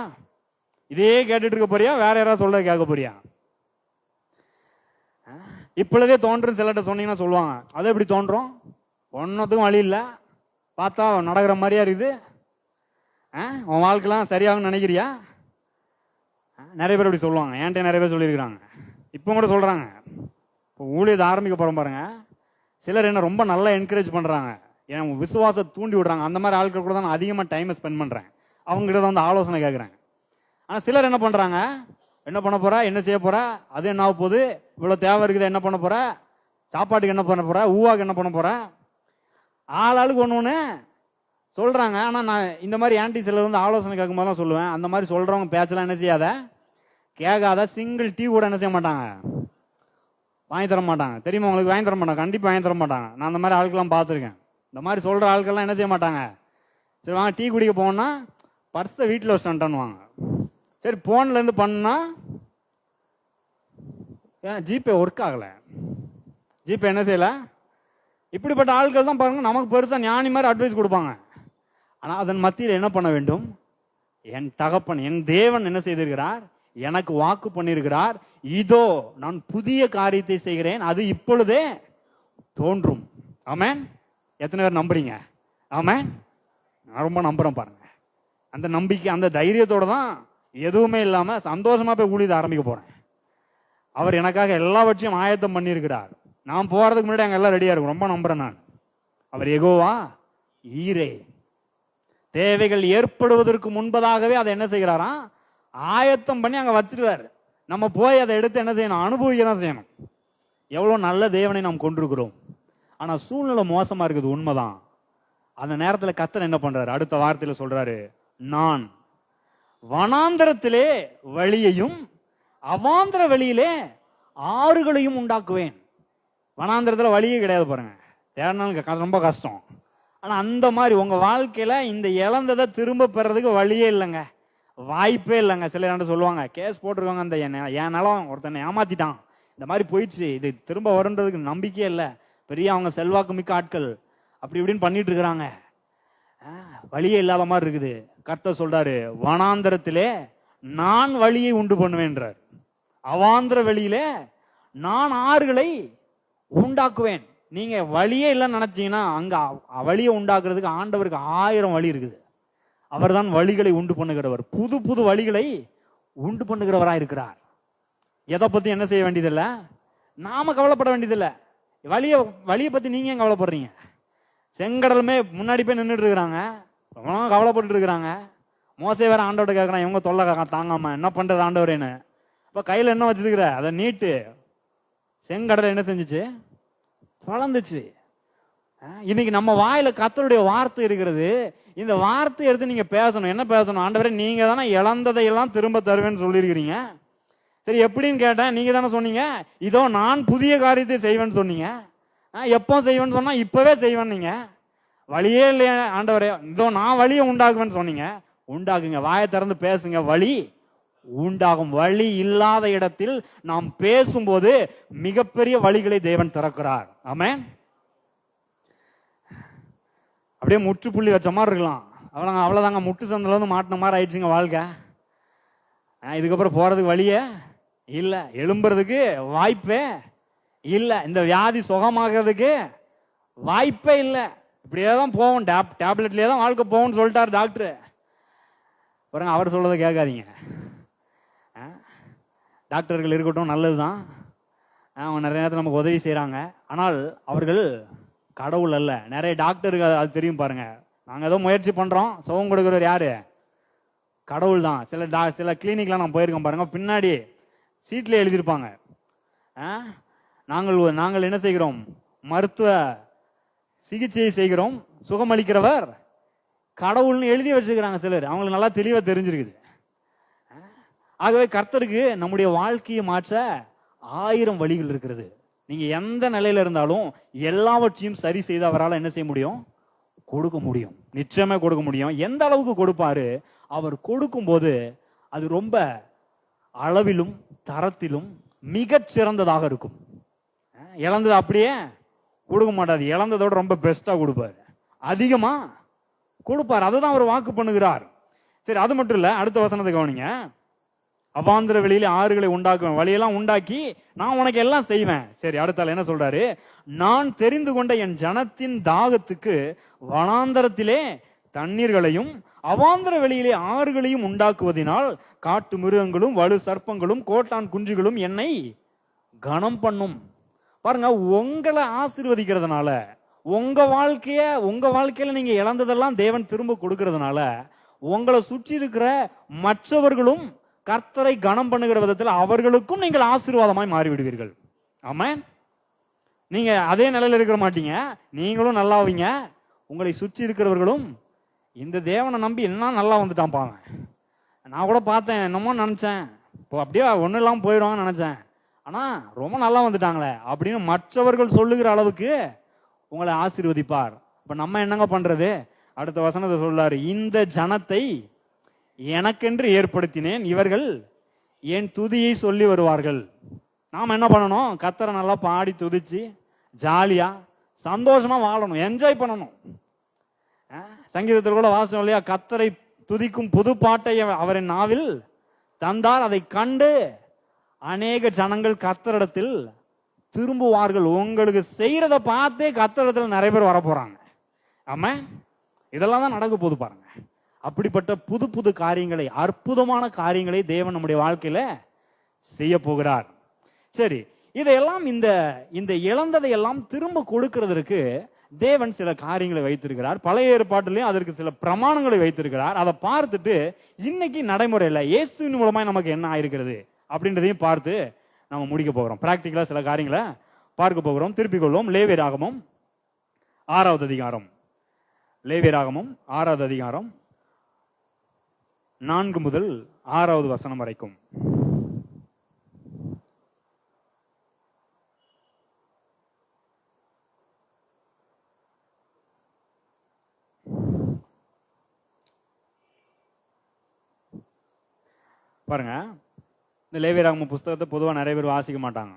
இதே கேட்டுட்டு இருக்க போறியா? வேற யாராவது சொல்ல கேட்க போறியா? இப்பொழுதே தோன்றும் சிலர்கிட்ட சொன்னீங்கன்னா சொல்லுவாங்க, அது எப்படி தோன்றும், ஒன்னத்துக்கும் வழி இல்லை, பார்த்தா நடக்கிற மாதிரியா இருக்குது, உன் வாழ்க்கைலாம் சரியாகும் நினைக்கிறியா? நிறைய பேர் அப்படி சொல்லுவாங்க. என்கிட்ட நிறைய பேர் சொல்லியிருக்கிறாங்க, இப்போ கூட சொல்றாங்க. இப்போ ஊழியத்தை ஆரம்பிக்க போறோம் பாருங்க, சிலர் என்ன ரொம்ப நல்லா என்கரேஜ் பண்றாங்க, என் விசுவாசத்தை தூண்டி விடுறாங்க. அந்த மாதிரி ஆட்கள் கூட தான் நான் அதிகமாக டைமை ஸ்பெண்ட் பண்றேன், அவங்ககிட்ட தான் வந்து ஆலோசனை கேட்குறேன். ஆனால் சிலர் என்ன பண்றாங்க, என்ன பண்ண போற, என்ன செய்ய போற, அது என்ன ஆக போகுது, இவ்வளவு தேவை இருக்குது, என்ன பண்ண போற, சாப்பாட்டுக்கு என்ன பண்ண போற, ஊவாக்கு என்ன பண்ண போற, ஆளுக்கு ஒன்று சொல்றாங்க. ஆனா நான் இந்த மாதிரி ஆன்டி சிலர் வந்து ஆலோசனை கேட்கும் போதெல்லாம் சொல்லுவேன், அந்த மாதிரி சொல்றவங்க பேச்செல்லாம் என்ன செய்யாத, கேட்காத. சிங்கிள் டீ கூட என்ன செய்ய மாட்டாங்க, வாங்கி தர மாட்டாங்க. தெரியுமா உங்களுக்கு? வாங்கி தர மாட்டாங்க, கண்டிப்பா வாங்கி தர மாட்டாங்க. நான் அந்த மாதிரி ஆட்கள்லாம் பார்த்துருக்கேன். இந்த மாதிரி சொல்ற ஆட்கள்லாம் என்ன செய்ய மாட்டாங்க, சரி வாங்க டீ குடிக்க போனா பர்ஸை வீட்டில் வச்சுட்டான்னுவாங்க. சரி போன்ல இருந்து பண்ணா ஏன் ஜிபே ஒர்க் ஆகல, ஜிபே என்ன செய்யல. இப்படிப்பட்ட ஆட்கள் தான் பாருங்க நமக்கு பெருசா ஞானி மாதிரி அட்வைஸ் கொடுப்பாங்க. ஆனா அதன் மத்தியில் என்ன பண்ண வேண்டும், என் தகப்பன் என் தேவன் என்ன செய்திருக்கிறார், எனக்கு வாக்கு பண்ணியிருக்கிறார், இதோ நான் புதிய காரியத்தை செய்கிறேன், அது இப்பொழுதே தோன்றும். ஆமென். எத்தனை பேர் நம்புறீங்க? ஆமென். நான் ரொம்ப நம்புறேன் பாருங்க. அந்த நம்பிக்கை, அந்த தைரியத்தோட தான் எதுவுமே இல்லாம சந்தோஷமா போய் ஊழியத்தை ஆரம்பிக்க போறேன். அவர் எனக்காக எல்லாவற்றையும் ஆயத்தம் பண்ணியிருக்கிறார். நான் போறதுக்கு முன்னாடி அங்க எல்லாம் ரெடியா இருக்கும். ரொம்ப நம்புறேன் நான். அவர் யெகோவா ஈரே. தேவைகள் ஏற்படுவதற்கு முன்பதாகவே அதை என்ன செய்கிறாராம், ஆயத்தம் பண்ணி அங்க வச்சிருவாரு. நம்ம போய் அதை எடுத்து என்ன செய்யணும், அனுபவிக்க தான் செய்யணும். எவ்வளவு நல்ல தேவனை நாம் கொண்டிருக்கிறோம். ஆனா சூழ்நிலை மோசமா இருக்குது, உண்மைதான். அந்த நேரத்தில் கர்த்தர் என்ன பண்றாரு, அடுத்த வார்த்தையில சொல்றாரு, நான் வனாந்தரத்திலே வழியையும் அவாந்தர வழியிலே ஆறுகளையும் உண்டாக்குவேன். வனாந்தரத்துல வழியே கிடையாது பாருங்க, தேடினாலும் ரொம்ப கஷ்டம். ஆனா அந்த மாதிரி உங்க வாழ்க்கையில இந்த இழந்ததை திரும்ப பெறதுக்கு வழியே இல்லைங்க. வாய்ப்பே இல்லைங்க. சில என்ன சொல்லுவாங்க, கேஸ் போட்டிருக்காங்க, அந்த என் நிலம் ஒருத்தனை ஏமாத்திட்டான், இந்த மாதிரி போயிடுச்சு, இது திரும்ப வருன்றதுக்கு நம்பிக்கையே இல்லை, பெரிய அவங்க செல்வாக்கு மிக்க ஆட்கள், அப்படி இப்படின்னு பண்ணிட்டு இருக்கிறாங்க, வழியே இல்லாத மாதிரி இருக்குது. கர்த்தர் சொல்றாரு, வனாந்தரத்திலே நான் வழியை உண்டு பண்ணுவேன்றார். அவாந்திர வெளியிலே நான் ஆறுகளை உண்டாக்குவேன். நீங்க வழியே இல்லைன்னு நினைச்சீங்கன்னா அங்க வழியை உண்டாக்குறதுக்கு ஆண்டவருக்கு 1000 வழி இருக்குது. அவர் தான் வழிகளை உண்டு பண்ணுகிறவர், புது புது வழிகளை உண்டு பண்ணுகிறவராக இருக்கிறார். எதை பத்தி என்ன செய்ய வேண்டியதில்லை, நாம கவலைப்பட வேண்டியதில்லை. வழியை பத்தி நீங்க ஏன் கவலைப்படுறீங்க? செங்கடலுமே முன்னாடி போய் நின்றுட்டு இருக்கிறாங்க, கவலைப்பட்டு இருக்கிறாங்க. மோசே வேற ஆண்டவர்கிட்ட கேட்கறான், இவங்க தொல்லை தாங்காம என்ன பண்றது ஆண்டவரேன்னு. இப்ப கையில என்ன வச்சிருக்கிற, அதை நீட்டு. செங்கடல் என்ன செஞ்சுச்சு, வளர்ந்துச்சு. இன்னைக்கு நம்ம வாயில கர்த்தருடைய வார்த்தை இருக்கிறது. இந்த வார்த்தை எடுத்து நீங்க பேசணும். என்ன பேசணும்? ஆண்டவரே, நீங்க தானே இழந்ததையெல்லாம் திரும்ப தருவேன்னு சொல்லியிருக்கிறீங்க. சரி, எப்படின்னு கேட்டேன். நீங்க தானே சொன்னீங்க, இதோ நான் புதிய காரியத்தை செய்வேன்னு சொன்னீங்க. எப்போ செய்வேன்னு சொன்னா இப்பவே செய்வேன். நீங்க வழியே இல்லையா ஆண்டவரே, இதோ நான் வழியை உண்டாக்குவேன்னு சொன்னீங்க. உண்டாக்குங்க, வாயை திறந்து பேசுங்க, வழி உண்டாகும். வழி இல்லாத இடத்தில் நாம் பேசும்போது மிகப்பெரிய வழிகளை தேவன் திறக்கிறார். ஆமென். அப்படியே முற்றுப்புள்ளி வச்ச மாதிரி இருக்கலாம். அவ்வளவுதாங்க, முட்டு சந்தில வந்து மாட்டின மாதிரி ஆயிடுச்சுங்க வாழ்க்கை. இதுக்கப்புறம் போறதுக்கு வழியே இல்லை, எழும்புறதுக்கு வாய்ப்பே இல்லை, இந்த வியாதி சுகமாகிறதுக்கு வாய்ப்பே இல்லை. இப்படியே தான் போவோம், டேப்லெட்லேயே தான் வாழ்க்கை போகும்னு சொல்லிட்டார் டாக்டர். பாருங்க, அவர் சொல்றதை கேட்காதீங்க. டாக்டர்கள் இருக்கட்டும், நல்லதுதான், அவங்க நிறைய நேரத்தில் நமக்கு உதவி செய்கிறாங்க. ஆனால் அவர்கள் கடவுள் அல்ல. நிறைய டாக்டருக்கு அது தெரியும் பாருங்க. நாங்கள் ஏதோ முயற்சி பண்ணுறோம், சுகம் கொடுக்குறவர் யாரு? கடவுள் தான். சில கிளினிக்லாம் நான் போயிருக்கோம் பாருங்க, பின்னாடி சீட்ல எழுதியிருப்பாங்க, நாங்கள் என்ன செய்கிறோம், மருத்துவ சிகிச்சை செய்கிறோம், சுகமளிக்கிறவர் கடவுள்னு எழுதி வச்சுக்கிறாங்க சிலர். அவங்களுக்கு நல்லா தெளிவா தெரிஞ்சிருக்குது. ஆகவே கர்த்தருக்கு நம்முடைய வாழ்க்கையை மாற்ற 1000 வழிகள் இருக்கிறது. நீங்க எந்த நிலையில இருந்தாலும் எல்லாவற்றையும் சரி செய்து அவரால் என்ன செய்ய முடியும், கொடுக்க முடியும். நிச்சயமா கொடுக்க முடியும். எந்த அளவுக்கு கொடுப்பாரு, அவர் கொடுக்கும் போது அது ரொம்ப அளவிலும் தரத்திலும் மிகச் சிறந்ததாக இருக்கும். இழந்தது அப்படியே கொடுக்க மாட்டாது, இழந்ததோட ரொம்ப பெஸ்டா கொடுப்பாரு, அதிகமா கொடுப்பார். அதை தான் அவர் வாக்கு பண்ணுகிறார். சரி, அது மட்டும் இல்ல, அடுத்த வசனத்தை கவனிங்க. அவாந்திர வெளியில ஆறுகளை உண்டாக்குவேன், வழியெல்லாம் உண்டாக்கி நான் உனக்கு எல்லாம் செய்வேன். சரி, அடுத்தால என்ன சொல்றாரு, நான் தெரிந்து கொண்ட என் ஜனத்தின் தாகத்துக்கு வனாந்தரத்திலே தண்ணீர்களையும் அவாந்திர வெளியிலே ஆறுகளையும் உண்டாக்குவதினால் காட்டு மிருகங்களும் வலு சர்ப்பங்களும் கோட்டான் குஞ்சுகளும் என்னை கனம் பண்ணும். பாருங்க, உங்களை ஆசீர்வதிக்கிறதுனால, உங்க வாழ்க்கையில நீங்க இழந்ததெல்லாம் தேவன் திரும்ப கொடுக்கறதுனால உங்களை சுற்றி இருக்கிற மற்றவர்களும் கர்த்தரை கனம் பண்ணுகிற விதத்தில் அவர்களுக்கும் நீங்கள் ஆசீர்வாதமாய் மாறிவிடுவீர்கள். ஆமென். நீங்க அதே நிலையில இருக்க மாட்டீங்க, நீங்களும் நல்லாவீங்க, உங்களை சுற்றி இருக்கிறவர்களும் இந்த தேவனை நம்பி என்ன நல்லா வந்துட்டான் பாவன், நான் கூட பார்த்தேன், என்னமோ நினைச்சேன், இப்போ அப்படியே ஒன்றும் இல்லாமல் போயிடுவாங்கன்னு நினைச்சேன், ஆனா ரொம்ப நல்லா வந்துட்டாங்களே அப்படின்னு மற்றவர்கள் சொல்லுகிற அளவுக்கு உங்களை ஆசீர்வதிப்பார். இப்ப நம்ம என்னங்க பண்றது? அடுத்த வசனத்தை சொல்றாரு, இந்த ஜனத்தை எனக்கென்று ஏற்படுத்தினேன், இவர்கள் என் துதியை சொல்லி வருவார்கள். நாம் என்ன பண்ணணும், கர்த்தரை நல்லா பாடி துதிச்சு ஜாலியா சந்தோஷமா வாழணும், என்ஜாய் பண்ணணும். சங்கீதத்தில் கூட வாசம் இல்லையா, கர்த்தரை துதிக்கும் புது பாட்டை அவரின் நாவில் தந்தார், அதை கண்டு அநேக ஜனங்கள் கர்த்தரிடத்தில் திரும்புவார்கள். உங்களுக்கு செய்யறத பார்த்தே கர்த்தரிடத்தில் நிறைய பேர் வர போறாங்க. ஆமா, இதெல்லாம் தான் நடக்க போது பாருங்க. அப்படிப்பட்ட புது புது காரியங்களை, அற்புதமான காரியங்களை தேவன் நம்முடைய வாழ்க்கையில செய்ய போகிறார். சரி, இதையெல்லாம் இந்த இழந்ததை எல்லாம் திரும்ப கொடுக்கிறதற்கு தேவன் சில காரியங்களை வைத்திருக்கிறார். பழைய ஏற்பாட்டிலையும் அதற்கு சில பிரமாணங்களை வைத்திருக்கிறார். அதை பார்த்துட்டு இன்னைக்கு நடைமுறையில் இயேசுவின் மூலமா நமக்கு என்ன ஆயிருக்கிறது அப்படின்றதையும் பார்த்து நம்ம முடிக்க போகிறோம். பிராக்டிக்கலா சில காரியங்களை பார்க்க போகிறோம். திருப்பிக் கொள்வோம். லேவியராகமம் 6வது அதிகாரம். லேவியராகமம் 6வது அதிகாரம் 4 முதல் 6வது வசனம் வரைக்கும். பாருங்க, இந்த லேவியராகம புஸ்தகத்தை பொதுவாக நிறைய பேர் வாசிக்க மாட்டாங்க.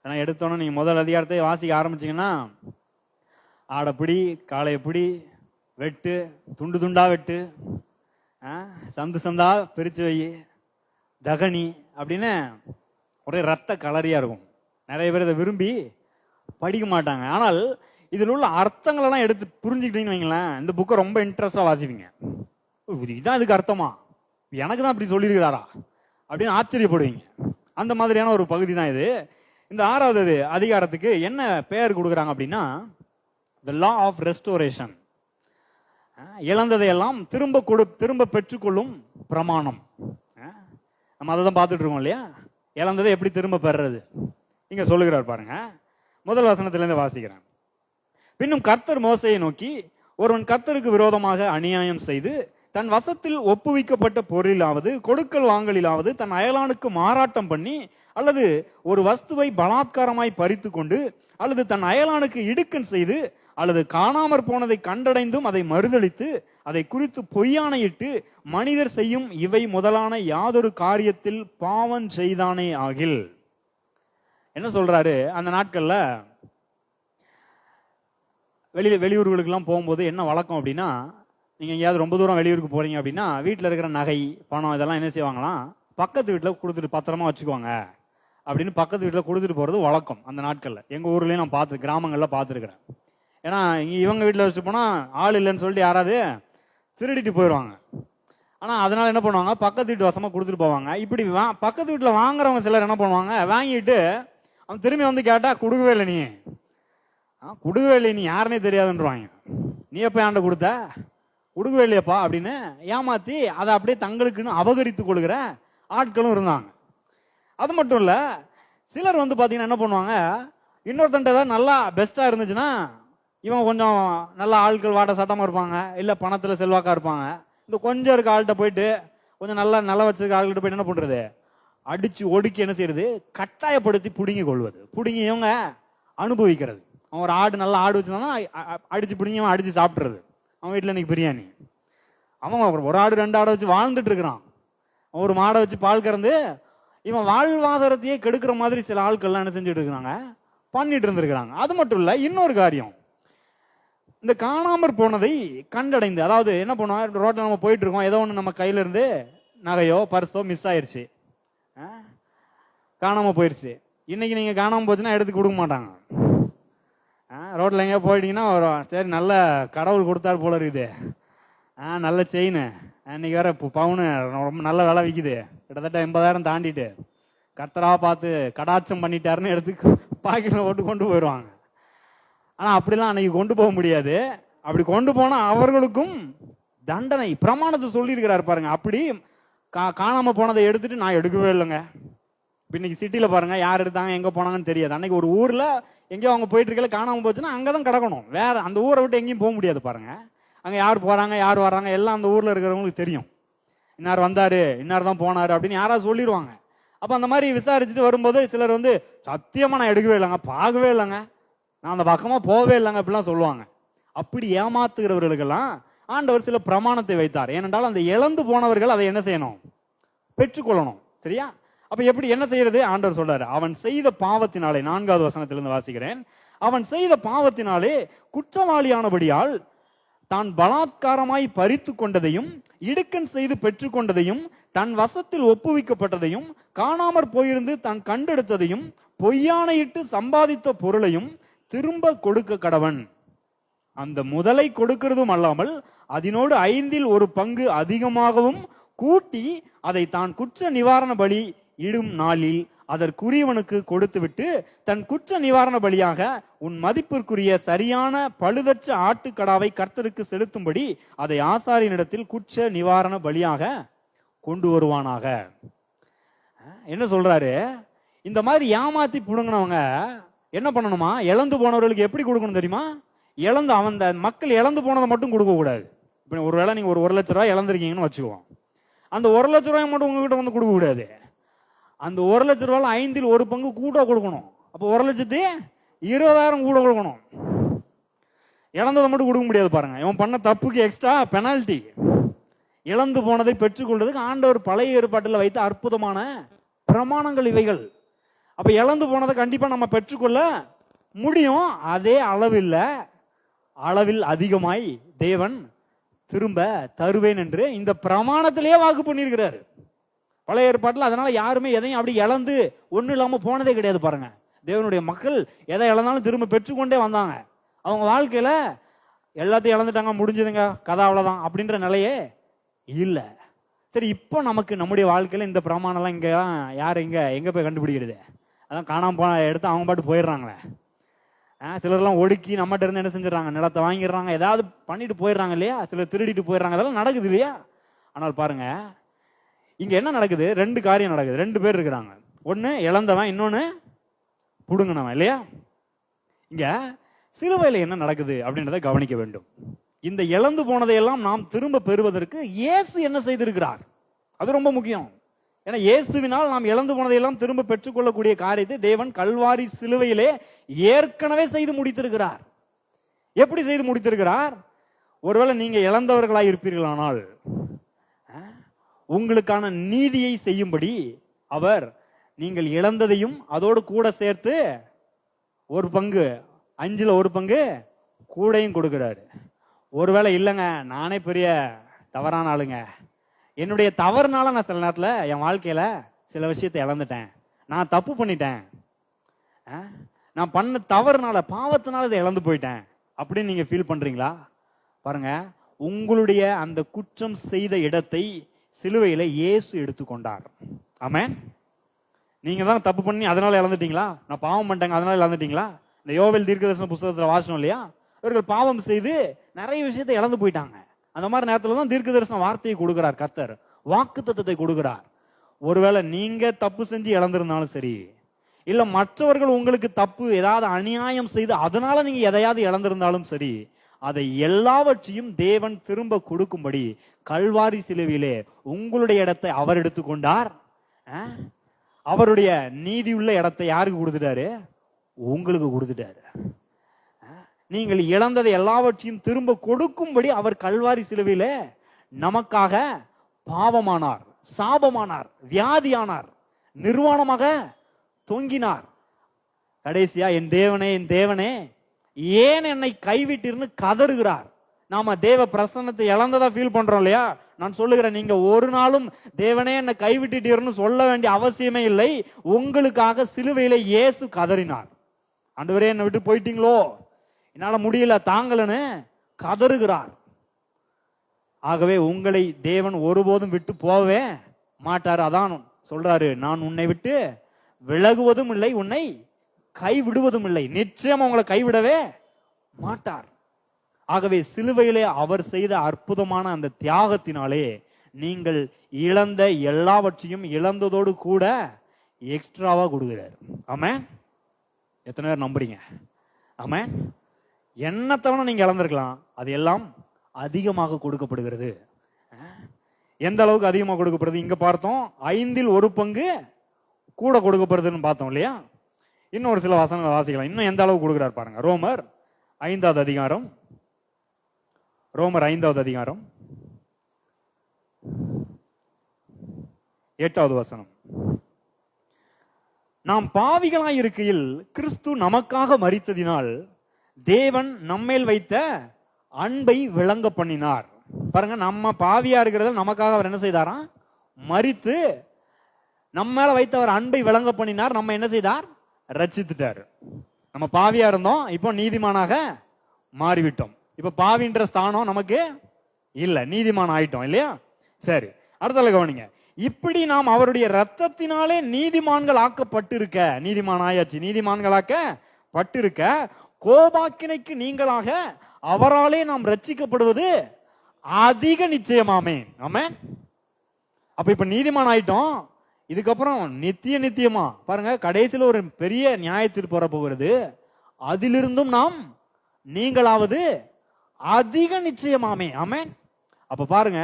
ஏன்னா எடுத்தோன்னே நீங்கள் முதல் அதிகாரத்தை வாசிக்க ஆரம்பிச்சிங்கன்னா ஆடைப்பிடி, காளையப்பிடி, வெட்டு, துண்டு துண்டா வெட்டு, சந்து சந்தா பிரித்து வை, தகனி அப்படின்னு ஒரே ரத்த கலரியாக இருக்கும். நிறைய பேர் இதை விரும்பி படிக்க மாட்டாங்க. ஆனால் இதில் உள்ள அர்த்தங்களெல்லாம் எடுத்து புரிஞ்சுக்கிட்டீங்கன்னு வைங்களேன், இந்த புக்கை ரொம்ப இன்ட்ரெஸ்டாக வாசிப்பீங்க. இதுதான் இதுக்கு அர்த்தமா, எனக்கு தான் அப்படி சொல்லியிருக்கிறாரா அப்படின்னு ஆச்சரியப்படுவீங்க. அந்த மாதிரியான ஒரு பகுதி தான் இது. இந்த 6வது அதிகாரத்துக்கு என்ன பெயர் கொடுக்குறாங்க அப்படின்னா, த லா ஆஃப் ரெஸ்டோரேஷன். இழந்ததையெல்லாம் திரும்ப பெற்றுக்கொள்ளும் பிரமாணம். நம்ம அதை தான் பார்த்துட்டு இருக்கோம் இல்லையா, இழந்ததை எப்படி திரும்ப பெறுறது இங்க சொல்லுகிறார் பாருங்க. முதல் வசனத்திலிருந்து வாசிக்கிறேன். பின்னும் கர்த்தர் மோசையை நோக்கி, ஒருவன் கர்த்தருக்கு விரோதமாக அநியாயம் செய்து தன் வசத்தில் ஒப்புவிக்கப்பட்ட பொருளிலாவது கொடுக்கல் வாங்கலிலாவது தன் அயலானுக்கு மாறாட்டம் பண்ணி, அல்லது ஒரு வஸ்துவை பலாத்காரமாய் பறித்து கொண்டு, அல்லது தன் அயலானுக்கு இடுக்கண் செய்து, அல்லது காணாமற் போனதை கண்டடைந்தும் அதை மறுதளித்து அதை குறித்து பொய்யானையிட்டு மனிதர் செய்யும் இவை முதலான யாதொரு காரியத்தில் பாவம் செய்தானே ஆகில். என்ன சொல்றாரு, அந்த நாட்கள்ல வெளியூர்களுக்கெல்லாம் போகும்போது என்ன வழக்கம் அப்படின்னா, நீங்க எங்கேயாவது ரொம்ப தூரம் வெளியூருக்கு போறீங்க அப்படின்னா வீட்டில் இருக்கிற நகை பணம் இதெல்லாம் என்ன செய்வாங்களாம், பக்கத்து வீட்டில் கொடுத்துட்டு பத்திரமா வச்சுக்குவாங்க அப்படின்னு பக்கத்து வீட்டில் கொடுத்துட்டு போறது வழக்கம் அந்த நாட்கள்ல. எங்க ஊர்லயும் நான் பார்த்து கிராமங்கள்ல பார்த்துருக்கிறேன். ஏன்னா இவங்க வீட்டில் வச்சுட்டு போனா ஆள் இல்லைன்னு சொல்லிட்டு யாராவது திருடிட்டு போயிடுவாங்க. ஆனா அதனால என்ன பண்ணுவாங்க, பக்கத்து வீட்டு வசமா கொடுத்துட்டு போவாங்க. இப்படி பக்கத்து வீட்டில் வாங்குறவங்க சிலர் என்ன பண்ணுவாங்க, வாங்கிட்டு அவன் திரும்பி வந்து கேட்டா கொடுக்கவே இல்லை, நீ கொடுக்கவே இல்லை, நீ யாருன்னே தெரியாதுன்றவாங்க. நீ எப்ப ஆண்ட கொடுத்த, கொடுக்கவே இல்லையப்பா அப்படின்னு ஏமாத்தி அதை அப்படியே தங்களுக்குன்னு அபகரித்து கொள்கிற ஆட்களும் இருந்தாங்க. அது மட்டும் இல்ல, சிலர் வந்து பாத்தீங்கன்னா என்ன பண்ணுவாங்க, இன்னொருத்தன்ட்ட ஏதாவது நல்லா பெஸ்டா இருந்துச்சுன்னா, இவன் கொஞ்சம் நல்ல ஆட்கள் வாட்ட சட்டமா இருப்பாங்க, இல்ல பணத்துல செல்வாக்கா இருப்பாங்க, இந்த கொஞ்சம் இருக்க ஆள்கிட்ட போயிட்டு கொஞ்சம் நல்லா வச்சிருக்க ஆள்கிட்ட போயிட்டு என்ன பண்றது, அடிச்சு ஒடுக்கி என்ன செய்யறது, கட்டாயப்படுத்தி புடுங்கி கொள்வது, புடுங்கி இவங்க அனுபவிக்கிறது. அவன் ஒரு ஆடு நல்லா ஆடு வச்சிருந்தானா அடிச்சு பிடிங்கி அவன் அடிச்சு சாப்பிட்றது. அவன் வீட்டில் இன்னைக்கு பிரியாணி, அவன் ஒரு ஆடு 2 ஆடை வச்சு வாழ்ந்துட்டு இருக்கிறான், ஒரு மாடை வச்சு பால் கறந்து இவன் வாழ்வாதாரத்தையே கெடுக்கிற மாதிரி சில ஆட்கள்லாம் என்ன செஞ்சுட்டு இருக்கிறாங்க, பண்ணிட்டு இருந்திருக்கிறாங்க. அது மட்டும் இல்ல, இன்னொரு காரியம், இந்த காணாமற் போனதை கண்டடைந்து, அதாவது என்ன பண்ணுவோம், ரோட்ல நம்ம போயிட்டு இருக்கோம், ஏதோ ஒன்று நம்ம கையில இருந்து நகையோ பர்ஸோ மிஸ் ஆயிருச்சு, காணாம போயிருச்சு. இன்னைக்கு நீங்க காணாம போச்சுன்னா எடுத்து கொடுக்க மாட்டாங்க. ரோட்ல எங்கேயா போயிட்டீங்கன்னா சரி நல்ல கடவுள் கொடுத்தாரு போல இருக்குது, நல்ல செயின், இன்னைக்கு வேற பவுனு ரொம்ப நல்ல விலை விற்குது, கிட்டத்தட்ட 80,000 தாண்டிட்டு கர்த்தரா பார்த்து கடாட்சம் பண்ணிட்டாருன்னு எடுத்து பாக்கெட்ல போட்டு கொண்டு போயிடுவாங்க. ஆனா அப்படிலாம் அன்னைக்கு கொண்டு போக முடியாது. அப்படி கொண்டு போனா அவர்களுக்கும் தண்டனை, பிரமாணத்தை சொல்லி இருக்கிறாரு பாருங்க. அப்படி காணாம போனதை எடுத்துட்டு நான் எடுக்கவே இல்லைங்க. இன்னைக்கு சிட்டில பாருங்க, யார் எடுத்தாங்க எங்க போனாங்கன்னு தெரியாது. அன்னைக்கு ஒரு ஊர்ல எங்கேயோ அவங்க போயிட்டு இருக்கல காணாம போச்சுன்னா அங்கதான் கிடக்கணும், வேற அந்த ஊரை விட்டு எங்கேயும் போக முடியாது பாருங்க. அங்க யார் போறாங்க யார் வர்றாங்க எல்லாம் அந்த ஊர்ல இருக்கிறவங்களுக்கு தெரியும். இன்னார் வந்தாரு இன்னார் தான் போனாரு அப்படின்னு யாராவது சொல்லிடுவாங்க. அப்ப அந்த மாதிரி விசாரிச்சுட்டு வரும்போது சிலர் வந்து சத்தியமா நான் எடுக்கவே இல்லைங்க, பார்க்கவே இல்லைங்க, நான் அந்த பக்கமா போகவே இல்லைங்க அப்படிலாம் சொல்லுவாங்க. அப்படி ஏமாத்துகிறவர்களுக்கெல்லாம் ஆண்டவர் சில பிரமாணத்தை வைத்தார். ஏனென்றால் அந்த இழந்து போனவர்கள் அதை என்ன செய்யணும், பெற்றுக்கொள்ளணும். சரியா? அப்ப எப்படி என்ன செய்யறது, ஆண்டவர் சொல்றாரு, அவன் செய்த பாவத்தினாலே, 4வது வசனத்திலிருந்து வாசிக்கிறேன், அவன் செய்த பாவத்தினாலே குற்றவாளியானபடியால் தான் பலாத்காரமாய் பறித்து கொண்டதையும் இடுக்கண் செய்து பெற்றுக்கொண்டதையும் தன் வசத்தில் ஒப்புவிக்கப்பட்டதையும் காணாமற் போயிருந்து தான் கண்டெடுத்ததையும் பொய்யானையிட்டு சம்பாதித்த பொருளையும் திரும்ப கொடுக்க கடவன். அந்த முதலை கொடுக்கிறதும் அல்லாமல் அதனோடு 5இல் 1 பங்கு அதிகமாகவும் கூட்டி அதை தான் குற்ற நிவாரண பலி இடும் நாளில் அதற்குரியவனுக்கு கொடுத்துவிட்டு தன் குற்ற நிவாரண பலியாக உன் மதிப்பிற்குரிய சரியான பழுதற்ற ஆட்டுக்கடாவை கர்த்தருக்கு செலுத்தும்படி அதை ஆசாரியனிடத்தில் குற்ற நிவாரண பலியாக கொண்டு வருவானாக. என்ன சொல்றாரு, இந்த மாதிரி ஏமாத்தி புடுங்கினவங்க என்ன பண்ணணுமா, இழந்து போனவர்களுக்கு எப்படி கொடுக்கணும் தெரியுமா, இழந்து அவன் மக்கள் இழந்து போனதை மட்டும் கொடுக்க கூடாது. இப்ப ஒருவேளை நீங்க ஒரு 1 லட்ச ரூபாய் இழந்திருக்கீங்கன்னு வச்சுக்குவோம், அந்த 1 லட்ச ரூபாய் மட்டும் உங்ககிட்ட வந்து கொடுக்க கூடாது, அந்த 1 லட்ச ரூபாய் 5இல் 1 பங்கு கூட கொடுக்கணும். அப்ப 1,20,000 கூட கொடுக்கணும். இழந்ததை மட்டும் கொடுக்க முடியாது பாருங்க. இவன் பண்ண தப்புக்கு எக்ஸ்ட்ரா பெனால்டி. இழந்து போனதை பெற்றுக்கொள்றதுக்கு ஆண்டவர் பழைய ஏற்பாட்டில் வைத்த அற்புதமான பிரமாணங்கள் இவைகள். அப்ப இழந்து போனதை கண்டிப்பா நம்ம பெற்றுக்கொள்ள முடியும். அதே அளவில் அதிகமாய் தேவன் திரும்ப தருவேன் என்று இந்த பிரமாணத்திலேயே வாக்கு பண்ணியிருக்கிறாரு பழைய ஏற்பாட்டில். அதனால யாருமே எதையும் அப்படி இழந்து ஒன்றும் இல்லாம போனதே கிடையாது. பாருங்க, தேவனுடைய மக்கள் எதை இழந்தாலும் திரும்ப பெற்றுக்கொண்டே வந்தாங்க. அவங்க வாழ்க்கையில எல்லாத்தையும் இழந்துட்டாங்க, முடிஞ்சதுங்க, கதை அவ்வளவுதான் அப்படின்ற நிலையே இல்லை. சரி, இப்போ நமக்கு நம்முடைய வாழ்க்கையில இந்த பிரமாணம்லாம் இங்க யார் எங்க போய் கண்டுபிடிக்கிறது? அதான் காணாம போன எடுத்து அவங்க பாட்டு போயிடுறாங்களே. சிலர்லாம் ஒடுக்கி நம்மகிட்ட இருந்து என்ன செஞ்சிடறாங்க, நிலத்தை வாங்கிடுறாங்க, ஏதாவது பண்ணிட்டு போயிடுறாங்க இல்லையா? சிலர் திருடிட்டு போயிடுறாங்க, அதெல்லாம் நடக்குது இல்லையா? ஆனால் பாருங்க, இங்க என்ன நடக்குது? ரெண்டு காரியம் நடக்குது. ரெண்டு பேர் இருக்கிறாங்க, ஒன்னு இழந்தவன், இன்னொன்னு புடுங்கினவன் இல்லையா? இங்க சிலுவையில் என்ன நடக்குது அப்படின்றத கவனிக்க வேண்டும். இந்த இழந்து போனதையெல்லாம் நாம் திரும்ப பெறுவதற்கு இயேசு என்ன செய்திருக்கிறார், அது ரொம்ப முக்கியம். ஏன்னா இயேசுவினால் நாம் இழந்து போனதையெல்லாம் திரும்ப பெற்றுக்கொள்ளக்கூடிய காரியத்தை தேவன் கல்வாரி சிலுவையிலே ஏற்கனவே செய்து முடித்திருக்கிறார். எப்படி செய்து முடித்திருக்கிறார்? ஒருவேளை நீங்க இழந்தவர்களாய் இருப்பீர்களானால் உங்களுக்கான நீதியை செய்யும்படி அவர் நீங்கள் இழந்ததையும் அதோடு கூட சேர்த்து ஒரு பங்கு, 5ல் 1 பங்கு கூடையும் கொடுக்கிறாரு. ஒருவேளை இல்லைங்க, நானே பெரிய தவறான ஆளுங்க, என்னுடைய தவறுனால நான் சில நேரத்தில் என் வாழ்க்கையில சில விஷயத்தை இழந்துட்டேன், நான் தப்பு பண்ணிட்டேன், நான் பண்ண தவறுனால பாவத்தினால இதை இழந்து போயிட்டேன் அப்படின்னு நீங்க ஃபீல் பண்றீங்களா? பாருங்க, உங்களுடைய அந்த குற்றம் செய்த இடத்தை சிலுவையில இயேசு எடுத்துக்கொண்டார். ஆமென். நீங்க தான் தப்பு பண்ணி அதனால இழந்துட்டீங்களா? நான் பாவம் பண்ணிட்டேங்க அதனால இழந்துட்டீங்களா? இந்த யோவேல் தீர்க்கதரிசன புத்தகத்தில் வாசனம் இல்லையா, இவர்கள் பாவம் செய்து நிறைய விஷயத்தை இழந்து போயிட்டாங்க. அந்த மாதிரி நேரத்துல தான் தீர்க்கதரிசன வார்த்தையை கொடுக்கிறார் கர்த்தர், வாக்குத்தத்தத்தை கொடுக்கிறார். ஒருவேளை நீங்க தப்பு செஞ்சு இழந்திருந்தாலும் சரி, இல்ல மற்றவர்கள் உங்களுக்கு தப்பு ஏதாவது அநியாயம் செய்து அதனால நீங்க எதையாவது இழந்திருந்தாலும் சரி, அதை எல்லாவற்றையும் தேவன் திரும்ப கொடுக்கும்படி கல்வாரி சிலுவையிலே உங்களுடைய இடத்தை அவர் எடுத்துக்கொண்டார். அவருடைய நீதி உள்ள இடத்தை யாருக்கு கொடுத்துட்டாரு? உங்களுக்கு கொடுத்துட்டாரு. நீங்கள் இழந்ததை எல்லாவற்றையும் திரும்ப கொடுக்கும்படி அவர் கல்வாரி சிலுவையிலே நமக்காக பாவமானார், சாபமானார், வியாதியானார், நிர்வாணமாக தொங்கினார். கடைசியா என் தேவனே, என் தேவனே ஏன் என்னை கைவிட்டிருந்து கதறுகிறார். நாம தேவ பிரசன்னத்தை இழந்ததா ஃபீல் பண்றோம் இல்லையா? நான் சொல்லுகிறேன், நீங்க ஒரு நாளும் தேவனே என்னை கைவிட்டுட்டீர்னு சொல்ல வேண்டிய அவசியமே இல்லை. உங்களுக்காக சிலுவையில இயேசு கதறினார். ஆண்டவரே என்னை விட்டு போயிட்டீங்களோ, என்னால முடியல, தாங்கலன்னு கதறுகிறார். ஆகவே உங்களை தேவன் ஒருபோதும் விட்டு போகவே மாட்டார். அதான் சொல்றாரு, நான் உன்னை விட்டு விலகுவதும் இல்லை, உன்னை கைவிடுவதும் இல்லை. நிச்சயம் உங்களை கைவிடவே மாட்டார். ஆகவே சிலுவையிலே அவர் செய்த அற்புதமான அந்த தியாகத்தினாலே நீங்கள் இழந்த எல்லாவற்றையும் இழந்ததோடு கூட எக்ஸ்ட்ராவா கொடுக்கிறார். ஆமென். எத்தனை பேர் நம்புறீங்க? ஆமென். என்ன தவணை நீங்க இழந்திருக்கலாம், அது எல்லாம் அதிகமாக கொடுக்கப்படுகிறது. எந்த அளவுக்கு அதிகமாக கொடுக்கப்படுது? இங்க பார்த்தோம், 5ல் 1 பங்கு கூட கொடுக்கப்படுதுன்னு பார்த்தோம் இல்லையா? இன்னொரு சில வசனங்களை வாசிக்கலாம். இன்னும் எந்த அளவுக்கு கொடுக்கிறார் பாருங்க. ரோமர் 5வது அதிகாரம், ரோமர் 5வது அதிகாரம் 8வது வசனம். நாம் பாவிகளாய் இருக்கையில் கிறிஸ்து நமக்காக மரித்ததினால் தேவன் நம்மேல் வைத்த அன்பை விளங்க பண்ணினார். பாருங்க, நம்ம பாவியா இருக்கிறத நமக்காக அவர் என்ன செய்தாரா? மரித்து நம்ம மேல வைத்தவர் அன்பை விளங்க பண்ணினார். நம்ம என்ன செய்தார்? ரட்சித்துட்டார். நம்ம பாவியா இருந்தோம், இப்போ நீதிமானாக மாறிவிட்டோம். இப்ப பாவின்ற ஸ்தானம் நமக்கு இல்ல, நீதிமான் ஆயிட்டோம் இல்லையா? சரி, அடுத்த கவனிங்க. இப்படி நாம் அவருடைய ரத்தத்தினாலே நீதிமான்கள் ஆக்கப்பட்டிருக்க, நீதிமான் ஆயாச்சு, நீதிமான்களாக்க பட்டிருக்க, கோபாக்கினைக்கு நீங்களாக அவராலே நாம் ரட்சிக்கப்படுவது அதிக நிச்சயமாமே. ஆமென். அப்ப இப்ப நீதிமான் ஆயிட்டோம், இதுக்கப்புறம் நித்தியமா பாருங்க, கடைசியில் ஒரு பெரிய நியாய தீர்ப்பு வர போகிறது. அதிலிருந்தும் நாம் நீங்களாவது அதிக நிச்சயமாமே. ஆமென். அப்ப பாருங்க,